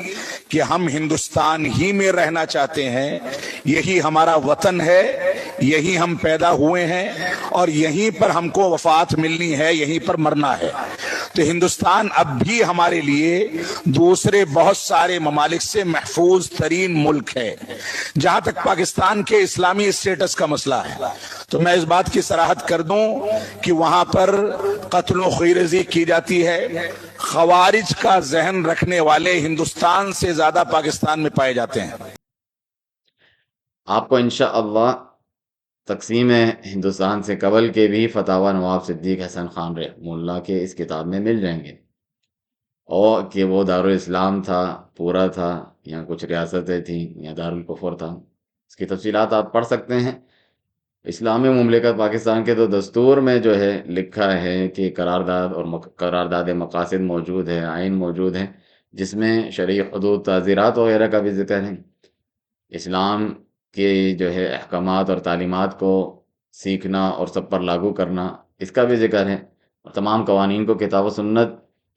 کہ ہم ہندوستان ہی میں رہنا چاہتے ہیں، یہی ہمارا وطن ہے، یہی ہم پیدا ہوئے ہیں اور یہیں پر ہم کو وفات ملنی ہے، یہیں پر مرنا ہے. تو ہندوستان اب بھی ہمارے لیے دوسرے بہت سارے ممالک سے محفوظ ترین ملک ہے. جہاں تک پاکستان کے اسلامی اسٹیٹس کا مسئلہ ہے تو میں اس بات کی صراحت کر دوں کہ وہاں پر قتل و خیرزی کی جاتی ہے. خوارج کا ذہن رکھنے والے ہندوستان سے زیادہ پاکستان میں پائے جاتے ہیں. آپ کو انشاءاللہ تقسیم ہندوستان سے قبل کے بھی فتاوی نواب صدیق حسن خان رحمہ اللہ کے اس کتاب میں مل جائیں گے. اور کہ وہ دارالاسلام تھا، پورا تھا، یا کچھ ریاستیں تھیں، یا دارالکفر تھا، اس کی تفصیلات آپ پڑھ سکتے ہیں۔ اسلامی مملکت پاکستان کے تو دستور میں جو ہے لکھا ہے کہ قرارداد اور قرارداد مقاصد موجود ہے، آئین موجود ہے، جس میں شرعی حدود، تعزیرات وغیرہ کا بھی ذکر ہے۔ اسلام کے جو ہے احکامات اور تعلیمات کو سیکھنا اور سب پر لاگو کرنا، اس کا بھی ذکر ہے۔ اور تمام قوانین کو کتاب و سنت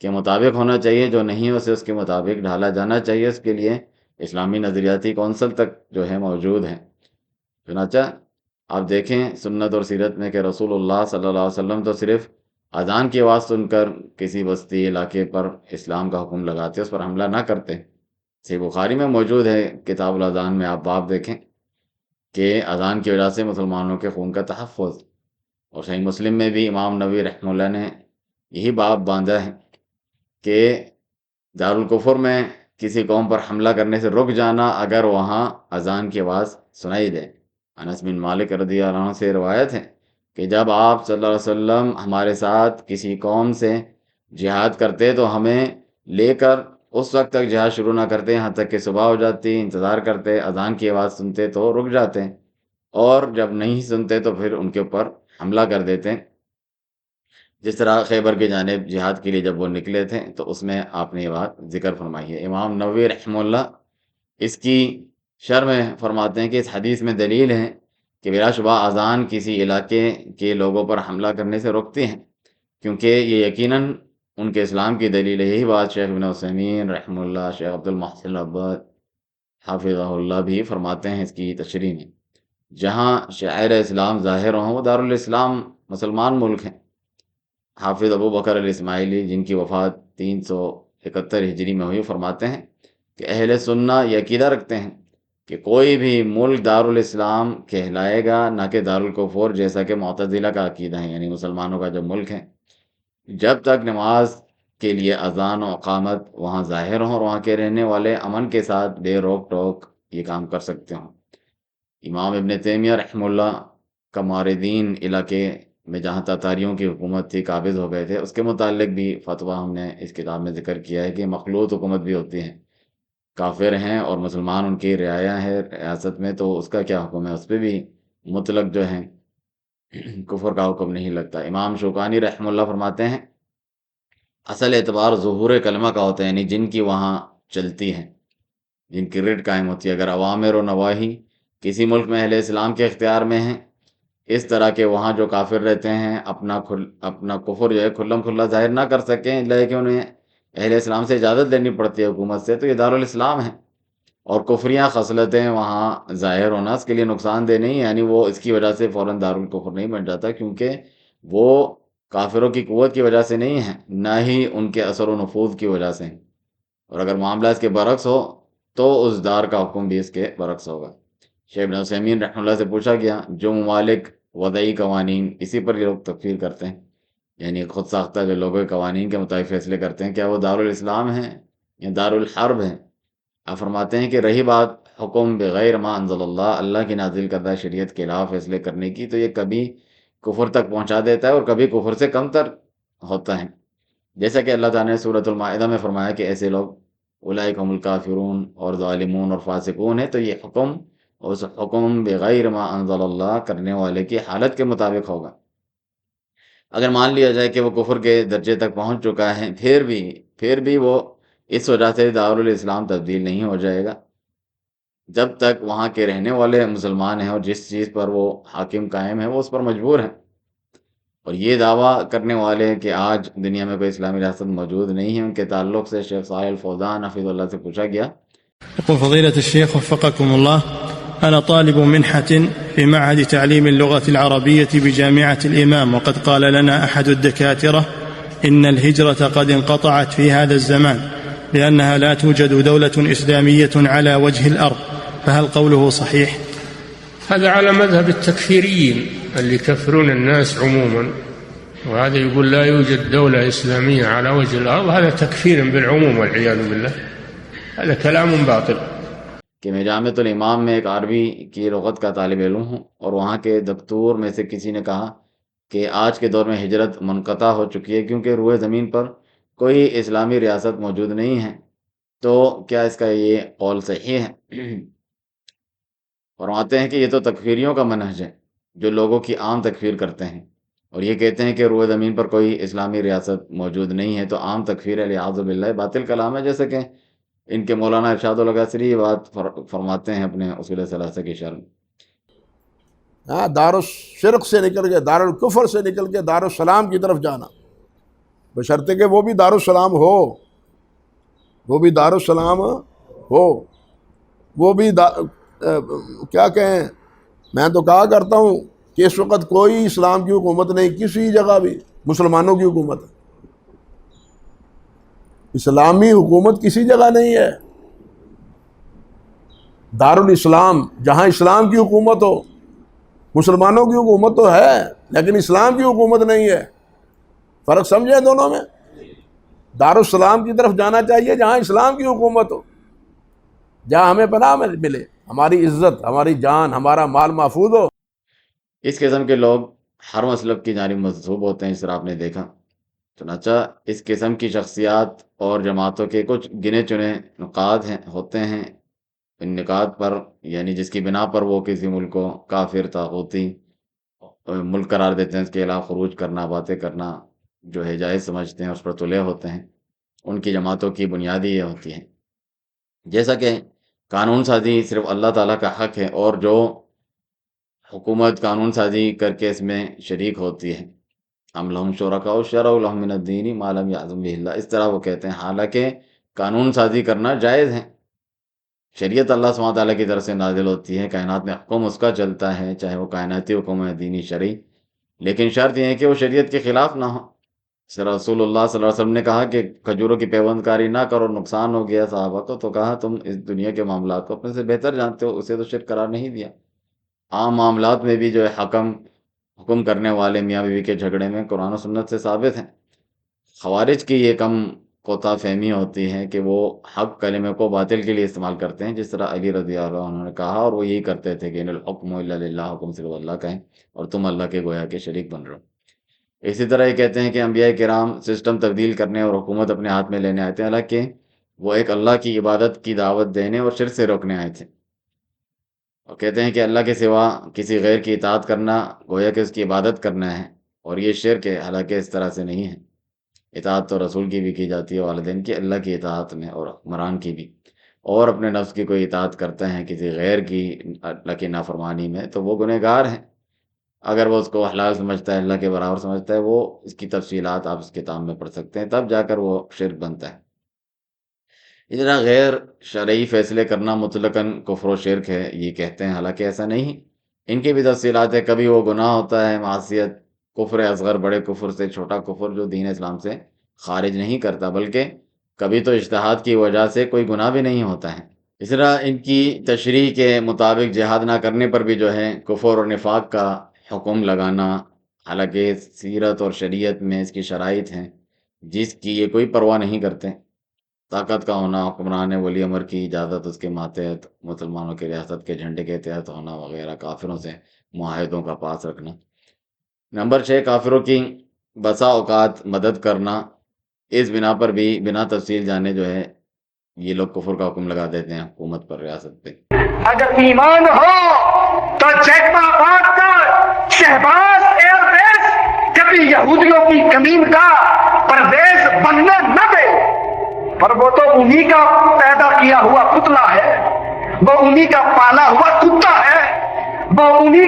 کے مطابق ہونا چاہیے، جو نہیں اسے اس کے مطابق ڈھالا جانا چاہیے۔ اس کے لیے اسلامی نظریاتی کونسل تک جو ہے موجود ہے۔ چنانچہ آپ دیکھیں سنت اور سیرت میں کہ رسول اللہ صلی اللہ علیہ وسلم تو صرف اذان کی آواز سن کر کسی بستی علاقے پر اسلام کا حکم لگاتے، اس پر حملہ نہ کرتے۔ صحیح بخاری میں موجود ہے کتاب الاذان میں، آپ باب دیکھیں کہ اذان کی وجہ سے مسلمانوں کے خون کا تحفظ۔ اور صحیح مسلم میں بھی امام نووی رحمہ اللہ نے یہی باب باندھا ہے کہ دارالکفر میں کسی قوم پر حملہ کرنے سے رک جانا اگر وہاں اذان کی آواز سنائی دے۔ انس بن مالک رضی اللہ عنہ سے روایت ہے کہ جب آپ صلی اللہ علیہ وسلم ہمارے ساتھ کسی قوم سے جہاد کرتے تو ہمیں لے کر اس وقت تک جہاد شروع نہ کرتے یہاں تک کہ صبح ہو جاتی، انتظار کرتے، اذان کی آواز سنتے تو رک جاتے، اور جب نہیں سنتے تو پھر ان کے اوپر حملہ کر دیتے۔ جس طرح خیبر کی جانب جہاد کے لیے جب وہ نکلے تھے تو اس میں آپ نے یہ بات ذکر فرمائی ہے۔ امام نووی رحمہ اللہ اس کی شرح میں فرماتے ہیں کہ اس حدیث میں دلیل ہے کہ بلا شبہ اذان کسی علاقے کے لوگوں پر حملہ کرنے سے روکتی ہیں، کیونکہ یہ یقیناً ان کے اسلام کی دلیل ہے۔ یہی بات شیخ ابن عثیمین رحمہ اللہ، شیخ عبد المحسن العباد حافظہ اللہ بھی فرماتے ہیں اس کی تشریح میں۔ جہاں شعائر اسلام ظاہر ہوں وہ دارالاسلام مسلمان ملک ہیں۔ حافظ ابو بکر الاسماعیلی جن کی وفات 371 ہجری میں ہوئی فرماتے ہیں کہ اہل سنہ یہ عقیدہ رکھتے ہیں کہ کوئی بھی ملک دارالاسلام کہلائے گا نہ کہ دارالکفر، جیسا کہ معتزلہ کا عقیدہ ہے، یعنی مسلمانوں کا جو ملک ہے، جب تک نماز کے لیے اذان و اقامت وہاں ظاہر ہوں اور وہاں کے رہنے والے امن کے ساتھ بے روک ٹوک یہ کام کر سکتے ہوں۔ امام ابن تیمیہ رحمہ اللہ کا ماردین علاقے میں جہاں تاتاریوں کی حکومت تھی، قابض ہو گئے تھے، اس کے متعلق بھی فتویٰ ہم نے اس کتاب میں ذکر کیا ہے کہ مخلوط حکومت بھی ہوتی ہے، کافر ہیں اور مسلمان ان کی رعایا ہے ریاست میں، تو اس کا کیا حکم ہے؟ اس پہ بھی مطلق جو ہے کفر کا حکم نہیں لگتا۔ امام شوکانی رحمہ اللہ فرماتے ہیں اصل اعتبار ظہور کلمہ کا ہوتا ہے، یعنی جن کی وہاں چلتی ہے، جن کی ریٹ قائم ہوتی ہے۔ اگر اوامر و نواہی کسی ملک میں اہل اسلام کے اختیار میں ہیں، اس طرح کے وہاں جو کافر رہتے ہیں اپنا کفر جو ہے کھلم کھلا ظاہر نہ کر سکیں، لیکن انہیں اہل اسلام سے اجازت لینی پڑتی ہے حکومت سے، تو یہ دارالاسلام ہے۔ اور کفریاں خصلتیں وہاں ظاہر ہونا اس کے لیے نقصان دہ نہیں، یعنی وہ اس کی وجہ سے فوراً دارالکفر نہیں بن جاتا، کیونکہ وہ کافروں کی قوت کی وجہ سے نہیں ہے، نہ ہی ان کے اثر و نفوذ کی وجہ سے۔ اور اگر معاملہ اس کے برعکس ہو تو اس دار کا حکم بھی اس کے برعکس ہوگا۔ شیخ ابن عثیمین رحمہ اللہ سے پوچھا گیا جو ممالک وضعی قوانین، اسی پر یہ لوگ تکفیر کرتے ہیں، یعنی خود ساختہ جو لوگوں کے قوانین کے مطابق فیصلے کرتے ہیں، کیا وہ دارالاسلام ہیں یا دارالحرب ہیں؟ آپ فرماتے ہیں کہ رہی بات حکم بغیر ما انزل اللہ کی نازل کردہ شریعت کے علاوہ فیصلے کرنے کی، تو یہ کبھی کفر تک پہنچا دیتا ہے اور کبھی کفر سے کم تر ہوتا ہے، جیسا کہ اللہ تعالیٰ نے سورۃ المائدہ میں فرمایا کہ ایسے لوگ اولئک هم الکافرون اور ظالمون اور فاسقون ہیں۔ تو یہ حکم اس حکم بغیر ما انزل اللہ کرنے والے کی حالت کے مطابق ہوگا۔ اگر مان لیا جائے کہ وہ کفر کے درجے تک پہنچ چکا ہے، پھر بھی وہ اس وجہ سے دارالاسلام تبدیل نہیں ہو جائے گا جب تک وہاں کے رہنے والے مسلمان ہیں اور جس چیز پر وہ حاکم قائم ہے وہ اس پر مجبور ہیں۔ اور یہ دعویٰ کرنے والے کہ آج دنیا میں کوئی اسلامی ریاست موجود نہیں ہے، ان کے تعلق سے شیخ صالح الفوزان حفظ اللہ سے پوچھا گیا۔ يقول فضيلة الشيخ وفقكم الله، أنا طالب منحة في معهد تعليم اللغة العربية بجامعة الإمام، وقد قال لنا أحد الدكاترة إن الهجرة قد انقطعت في هذا الزمان لأنها لا توجد دولة إسلامية على وجه الأرض، فهل قوله صحيح؟ هذا على مذهب التكفيريين اللي يكفرون الناس عموما، وهذا يقول لا يوجد دولة إسلامية على وجه الأرض، هذا تكفير بالعموم والعياذ بالله، هذا كلام باطل۔ کہ میں جامعۃ الامام میں ایک عربی کی لغت کا طالب علم ہوں، اور وہاں کے دکتور میں سے کسی نے کہا کہ آج کے دور میں ہجرت منقطع ہو چکی ہے کیونکہ روئے زمین پر کوئی اسلامی ریاست موجود نہیں ہے، تو کیا اس کا یہ قول صحیح ہے؟ فرماتے ہیں کہ یہ تو تکفیریوں کا منہج ہے جو لوگوں کی عام تکفیر کرتے ہیں اور یہ کہتے ہیں کہ روئے زمین پر کوئی اسلامی ریاست موجود نہیں ہے، تو عام تکفیر لعاذ باللہ باطل کلام ہے، جیسے کہ ان کے مولانا ارشاد القاصری یہ بات فرماتے ہیں اپنے اصول ثلاثہ کی شرح میں۔ ہاں، دارالشرک سے نکل کے، دارالکفر سے نکل کے دارالسلام کی طرف جانا، بشرطے کہ وہ بھی دارالسلام ہو، وہ بھی دارالسلام ہو، وہ بھی کیا کہیں، میں تو کہا کرتا ہوں کہ اس وقت کوئی اسلام کی حکومت نہیں کسی جگہ بھی، مسلمانوں کی حکومت ہے، اسلامی حکومت کسی جگہ نہیں ہے۔ دارالاسلام جہاں اسلام کی حکومت ہو، مسلمانوں کی حکومت تو ہے لیکن اسلام کی حکومت نہیں ہے، فرق سمجھے دونوں میں؟ دارالسلام کی طرف جانا چاہیے جہاں اسلام کی حکومت ہو، جہاں ہمیں پناہ ملے، ہماری عزت، ہماری جان، ہمارا مال محفوظ ہو۔ اس قسم کے لوگ ہر مسلک کی جانب منسوب ہوتے ہیں، اس طرح آپ نے دیکھا۔ چنانچہ اس قسم کی شخصیات اور جماعتوں کے کچھ گنے چنے نکات ہوتے ہیں، ان نکات پر یعنی جس کی بنا پر وہ کسی ملک کو کافر طاغوتی ملک قرار دیتے ہیں، اس کے خلاف خروج کرنا، باتیں کرنا جو ہے جائز سمجھتے ہیں، اس پر تلے ہوتے ہیں، ان کی جماعتوں کی بنیادی یہ ہوتی ہے جیسا کہ قانون سازی صرف اللہ تعالیٰ کا حق ہے، اور جو حکومت قانون سازی کر کے اس میں شریک ہوتی ہے، ام لہم شرکاء شرعوا لہم من الدین ما لم یأذن بہ اللہ، اس طرح وہ کہتے ہیں، حالانکہ قانون سازی کرنا جائز ہے، شریعت اللہ سبحانہ تعالیٰ کی طرف سے نازل ہوتی ہے، کائنات میں حکم اس کا چلتا ہے، چاہے وہ کائناتی حکم ہے، دینی شرعی، لیکن شرط یہ ہے کہ وہ شریعت کے خلاف نہ ہو۔ رسول اللہ صلی اللہ علیہ وسلم نے کہا کہ کھجوروں کی پیوند کاری نہ کرو، نقصان ہو گیا صحابہ کو، تو کہا تم اس دنیا کے معاملات کو اپنے سے بہتر جانتے ہو، اسے تو شرک قرار نہیں دیا۔ عام معاملات میں بھی جو ہے حکم کرنے والے میاں بیوی کے جھگڑے میں قرآن و سنت سے ثابت ہیں۔ خوارج کی یہ کم کوتا فہمی ہوتی ہے کہ وہ حق کلمے کو باطل کے لیے استعمال کرتے ہیں، جس طرح علی رضی اللہ عنہ نے کہا، اور وہ یہی کرتے تھے کہ ان الحکم الا للہ، حکم صرف اللہ کا ہے اور تم اللہ کے گویا کے شریک بن رہے ہو۔ اسی طرح یہ کہتے ہیں کہ انبیاء کرام سسٹم تبدیل کرنے اور حکومت اپنے ہاتھ میں لینے آئے تھے، حالانکہ وہ ایک اللہ کی عبادت کی دعوت دینے اور شرک سے روکنے آئے تھے، اور کہتے ہیں کہ اللہ کے سوا کسی غیر کی اطاعت کرنا گویا کہ اس کی عبادت کرنا ہے، اور یہ شرک ہے، حالانکہ اس طرح سے نہیں ہے۔ اطاعت تو رسول کی بھی کی جاتی ہے، والدین کی، اللہ کی اطاعت میں، اور حکمران کی بھی، اور اپنے نفس کی کوئی اطاعت کرتا ہے کسی غیر کی اللہ کی نافرمانی میں تو وہ گنہگار ہے۔ اگر وہ اس کو حلال سمجھتا ہے، اللہ کے برابر سمجھتا ہے، وہ اس کی تفصیلات آپ اس کتاب میں پڑھ سکتے ہیں، تب جا کر وہ شرک بنتا ہے۔ اس طرح غیر شرعی فیصلے کرنا مطلقاً کفر و شرک ہے یہ کہتے ہیں، حالانکہ ایسا نہیں، ان کی بھی تفصیلات ہے۔ کبھی وہ گناہ ہوتا ہے، معصیت، کفر اصغر، بڑے کفر سے چھوٹا کفر جو دین اسلام سے خارج نہیں کرتا، بلکہ کبھی تو اجتہاد کی وجہ سے کوئی گناہ بھی نہیں ہوتا ہے۔ اس طرح ان کی تشریح کے مطابق جہاد نہ کرنے پر بھی جو ہے کفر اور نفاق کا حکم لگانا، حالانکہ سیرت اور شریعت میں اس کی شرائط ہیں جس کی یہ کوئی پرواہ نہیں کرتے۔ طاقت کا ہونا، حکمران ولی امر کی اجازت اس کے ماتحت، مسلمانوں کی ریاست کے جھنڈے کے تحت ہونا وغیرہ، کافروں سے معاہدوں کا پاس رکھنا۔ نمبر 6، کافروں کی بسا اوقات مدد کرنا، اس بنا پر بھی بنا تفصیل جانے جو ہے یہ لوگ کفر کا حکم لگا دیتے ہیں حکومت پر، ریاست پہ۔ اگر ایمان ہو تو جیکما آباد کا شہباز ایئر بیس کبھی یہودیوں کی کمین کا پردیس بننے نہ دے، پر وہ تو انہی کا پیدا کیا ہوا پتلا ہے، وہ انہی کا پالا ہوا کتا ہے، وہ انہی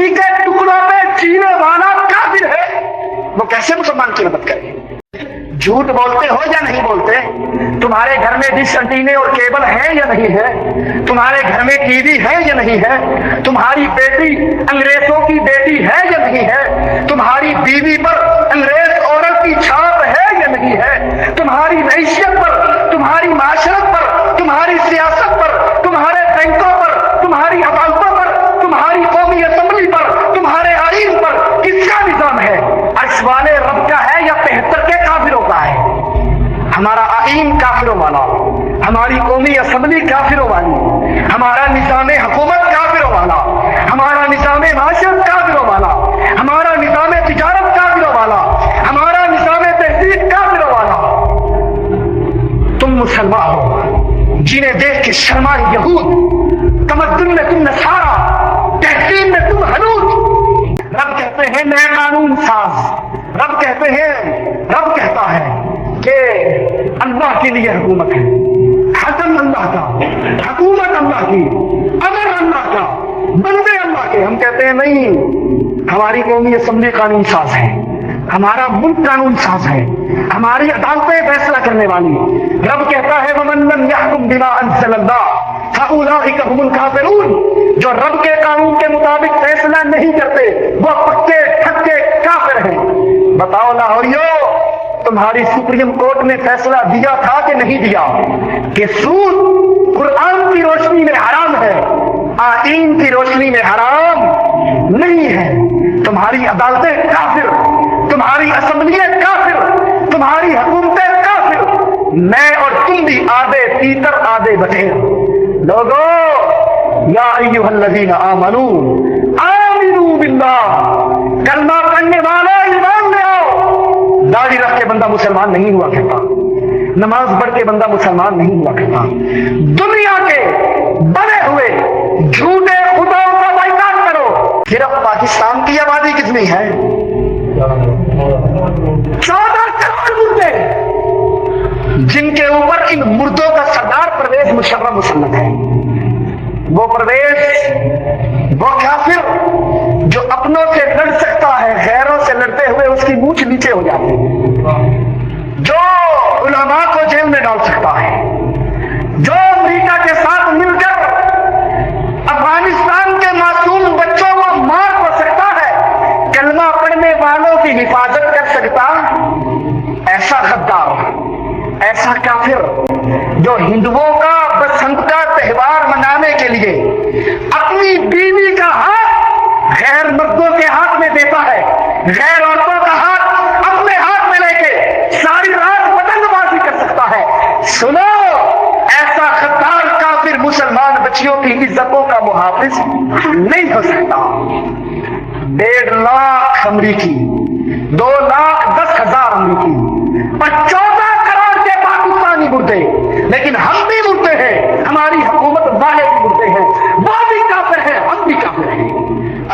کے ٹکڑوں میں جینے والا کافر ہے، وہ کیسے مسلمان کی مدد کرے؟ جھوٹ بولتے ہو یا نہیں بولتے؟ تمہارے گھر میں ڈش انٹینے اور کیبل ہے یا نہیں ہے؟ تمہارے گھر میں ٹی وی ہے یا نہیں ہے؟ تمہاری بیٹی انگریزوں کی بیٹی ہے یا نہیں ہے؟ تمہاری بیوی پر انگریز عورت کی چھاپ ہے یا نہیں ہے؟ تمہاری معیشت پر، تمہاری معاشرت پر، تمہاری سیاست پر، تمہارے بینکوں پر، تمہاری عدالتوں پر، تمہاری قومی اسمبلی پر، تمہارے آئین پر کس کا نظام ہے؟ عرش والے رب کا ہے یا 73 کے کافروں کا ہے؟ ہمارا آئین کافروں والا، ہماری قومی اسمبلی کافروں والی، ہمارا نظام حکومت کافروں والا، ہمارا نظام معاشرت کافروں والا، ہمارا نظام تجارت کافروں والا، ہمارا نظام تہذیب کافروں والا۔ یہود، تمدن میں تم نصارا، تہذیب میں تم ہنود۔ رب کہتے ہیں نئے قانون ساز، رب کہتے ہیں، رب کہتا ہے کہ اللہ کے لیے حکومت ہے، حکم اللہ کا، حکومت اللہ کی، امر اللہ کا، بندے اللہ کے۔ ہم کہتے ہیں نہیں، ہماری قومی اسمبلی قانون ساز ہے، ہمارا ملک قانون ساز ہے، ہماری عدالتیں فیصلہ کرنے والی۔ رب کہتا ہے وَمَن لَّمْ يَحْكُم بِمَا أَنزَلَ اللَّهُ فَأُولَٰئِكَ هُمُ الْكَافِرُونَ۔ جو رب کے قانون کے مطابق فیصلہ نہیں کرتے وہ پکے ٹھکے کافر ہیں۔ بتاؤ لاہوریو، تمہاری سپریم کورٹ نے فیصلہ دیا تھا کہ نہیں دیا کہ سود قرآن کی روشنی میں حرام ہے، آئین کی روشنی میں حرام نہیں ہے؟ تمہاری عدالتیں کافر، تمہاری اسمبلیاں کافر، تمہاری حکومتیں کافر، میں اور تم بھی آدھے تیتر آدھے بٹیر۔ لوگو یا ایھا الذین آمنو آمنوا باللہ، کلمہ پڑھنے والا ایمان لے آؤ۔ داڑھی رکھ کے بندہ مسلمان نہیں ہوا کرتا، نماز پڑھ کے بندہ مسلمان نہیں ہوا کرتا۔ دنیا کے بنے ہوئے جھوٹے خداؤں کا بائیکاٹ کرو۔ صرف پاکستان کی آبادی کتنی ہے؟ 14 کروڑ مردے، جن کے اوپر ان مردوں کا سردار پرویز مشرف مسلط ہے۔ وہ پرویز، وہ کافر جو اپنوں سے لڑ سکتا ہے، غیروں سے لڑتے ہوئے اس کی مونچھ نیچے ہو جاتی ہے، جو علماء کو جیل میں ڈال سکتا ہے، جو امریکہ کے ساتھ مل کر افغانستان کے معصوم بچوں کو مار ہو سکتا ہے، کلمہ پڑھنے والوں کی حفاظت کر سکتا، ایسا غدار، ایسا کافر جو ہندوؤں کا بسنت کا تہوار منانے کے لیے اپنی بیوی کا ہاتھ غیر مردوں کے ہاتھ میں دیتا ہے، غیر عورتوں کا ہاتھ اپنے ہاتھ میں لے کے ساری رات پتنگ بازی کر سکتا ہے۔ سنو، ایسا غدار کافر مسلمان بچیوں کی عزتوں کا محافظ نہیں ہو سکتا۔ 1.5 لاکھ امریکی، 2,10,000 امریکی اور 14 کروڑ کے پاکستانی مردے، لیکن ہم بھی مردے ہیں، ہماری حکومت والے بھی مردے ہیں، وہ بھی کافر ہیں، ہم بھی کافر ہیں۔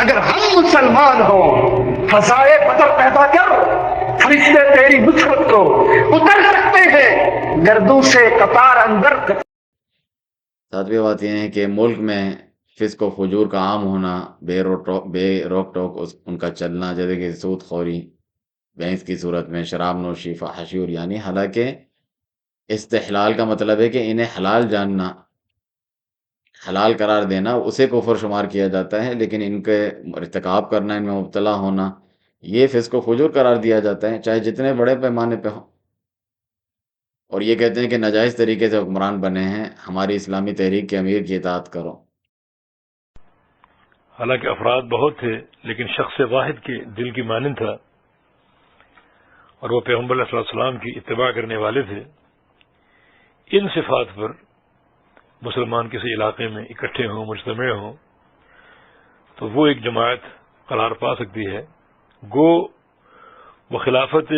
اگر ہم مسلمان ہوں، فضائے بدر پیدا کر، فرشتے تیری نصرت کو اتر سکتے ہیں، گردوں سے قطار اندر۔ ساتویں بات یہ ہے کہ ملک میں فسق و فجور کا عام ہونا، بے روک ٹوک ان کا چلنا، جیسے کہ سود خوری، بھینس کی صورت میں شراب نوشی، فحاشی اور یعنی، حالانکہ استحلال کا مطلب ہے کہ انہیں حلال جاننا، حلال قرار دینا، اسے کفر شمار کیا جاتا ہے، لیکن ان کے ارتکاب کرنا، ان میں مبتلا ہونا، یہ فسق و فجور قرار دیا جاتا ہے، چاہے جتنے بڑے پیمانے پہ ہو۔ اور یہ کہتے ہیں کہ ناجائز طریقے سے حکمران بنے ہیں، ہماری اسلامی تحریک کے امیر کی اطاعت کرو۔ حالانکہ افراد بہت تھے، لیکن شخص واحد کے دل کی مانند تھا، اور وہ پیغمبر علیہ السلام کی اتباع کرنے والے تھے۔ ان صفات پر مسلمان کسی علاقے میں اکٹھے ہوں، مجتمع ہوں، تو وہ ایک جماعت قرار پا سکتی ہے۔ گو وہ خلافت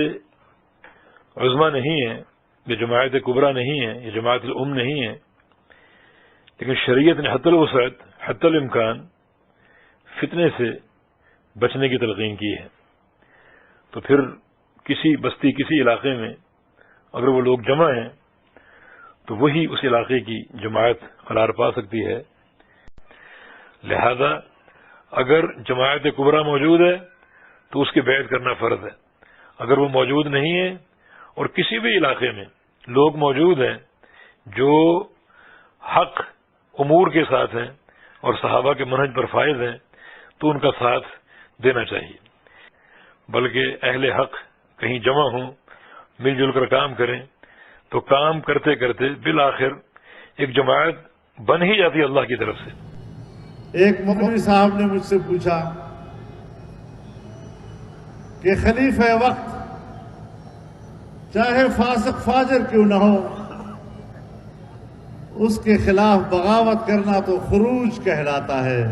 عظمیٰ نہیں ہے، یہ جماعت کبریٰ نہیں ہے، یہ جماعت الام نہیں ہے، لیکن شریعت نے حتی الوسعت، حتی الامکان فتنے سے بچنے کی تلقین کی ہے۔ تو پھر کسی بستی، کسی علاقے میں اگر وہ لوگ جمع ہیں تو وہی اس علاقے کی جماعت قرار پا سکتی ہے۔ لہذا اگر جماعت کبریٰ موجود ہے تو اس کی بیعت کرنا فرض ہے۔ اگر وہ موجود نہیں ہے اور کسی بھی علاقے میں لوگ موجود ہیں جو حق امور کے ساتھ ہیں اور صحابہ کے منہج پر فائز ہیں تو ان کا ساتھ دینا چاہیے، بلکہ اہل حق کہیں جمع ہوں، مل جل کر کام کریں، تو کام کرتے کرتے بالآخر ایک جماعت بن ہی جاتی ہے اللہ کی طرف سے۔ ایک مولوی صاحب نے مجھ سے پوچھا کہ خلیفہ وقت چاہے فاسق فاجر کیوں نہ ہو، اس کے خلاف بغاوت کرنا تو خروج کہلاتا ہے۔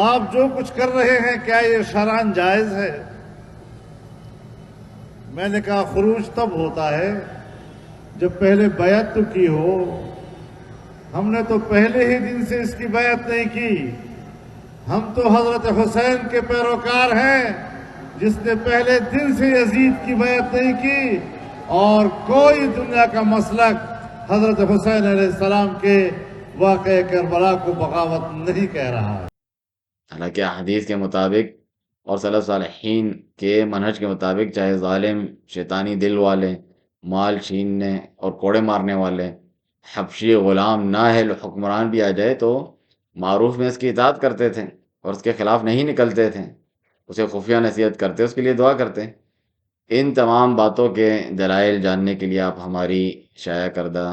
آپ جو کچھ کر رہے ہیں کیا یہ شرعاً جائز ہے؟ میں نے کہا خروج تب ہوتا ہے جب پہلے بیعت تو کی ہو، ہم نے تو پہلے ہی دن سے اس کی بیعت نہیں کی. ہم تو حضرت حسین کے پیروکار ہیں جس نے پہلے دن سے یزید کی بیعت نہیں کی، اور کوئی دنیا کا مسلک حضرت حسین علیہ السلام کے واقعہ کربلا کو بغاوت نہیں کہہ رہا ہے. حالانکہ حدیث کے مطابق اور سلف صالحین کے منہج کے مطابق چاہے ظالم شیطانی دل والے، مال چھیننے اور کوڑے مارنے والے، حبشی غلام نااہل حکمران بھی آ جائے تو معروف میں اس کی اطاعت کرتے تھے اور اس کے خلاف نہیں نکلتے تھے، اسے خفیہ نصیحت کرتے، اس کے لیے دعا کرتے. ان تمام باتوں کے دلائل جاننے کے لیے آپ ہماری شائع کردہ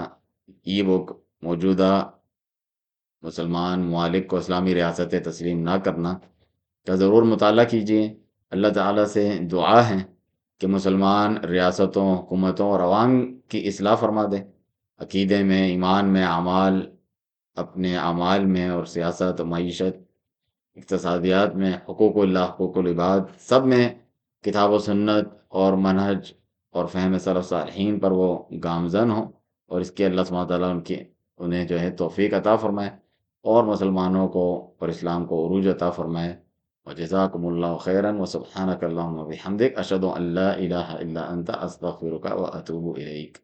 ای بک موجودہ مسلمان ممالک کو اسلامی ریاستیں تسلیم نہ کرنا کا ضرور مطالعہ کیجیے. اللہ تعالیٰ سے دعا ہے کہ مسلمان ریاستوں، حکومتوں اور عوام کی اصلاح فرما دے، عقیدے میں، ایمان میں، اپنے اعمال میں اور سیاست و معیشت، اقتصادیات میں، حقوق اللہ، حقوق العباد، سب میں کتاب و سنت اور منہج اور فہم سلف صالحین پر وہ گامزن ہوں، اور اس کے اللہ سبحانہ وتعالیٰ انہیں جو ہے توفیق عطا فرمائے اور مسلمانوں کو اور اسلام کو عروج عطا فرمائے. وجزاکم اللہ خیرا وسبحانک اللہم وبحمدک اشہد ان لا الہ الا انت استغفرک واتوب الیک.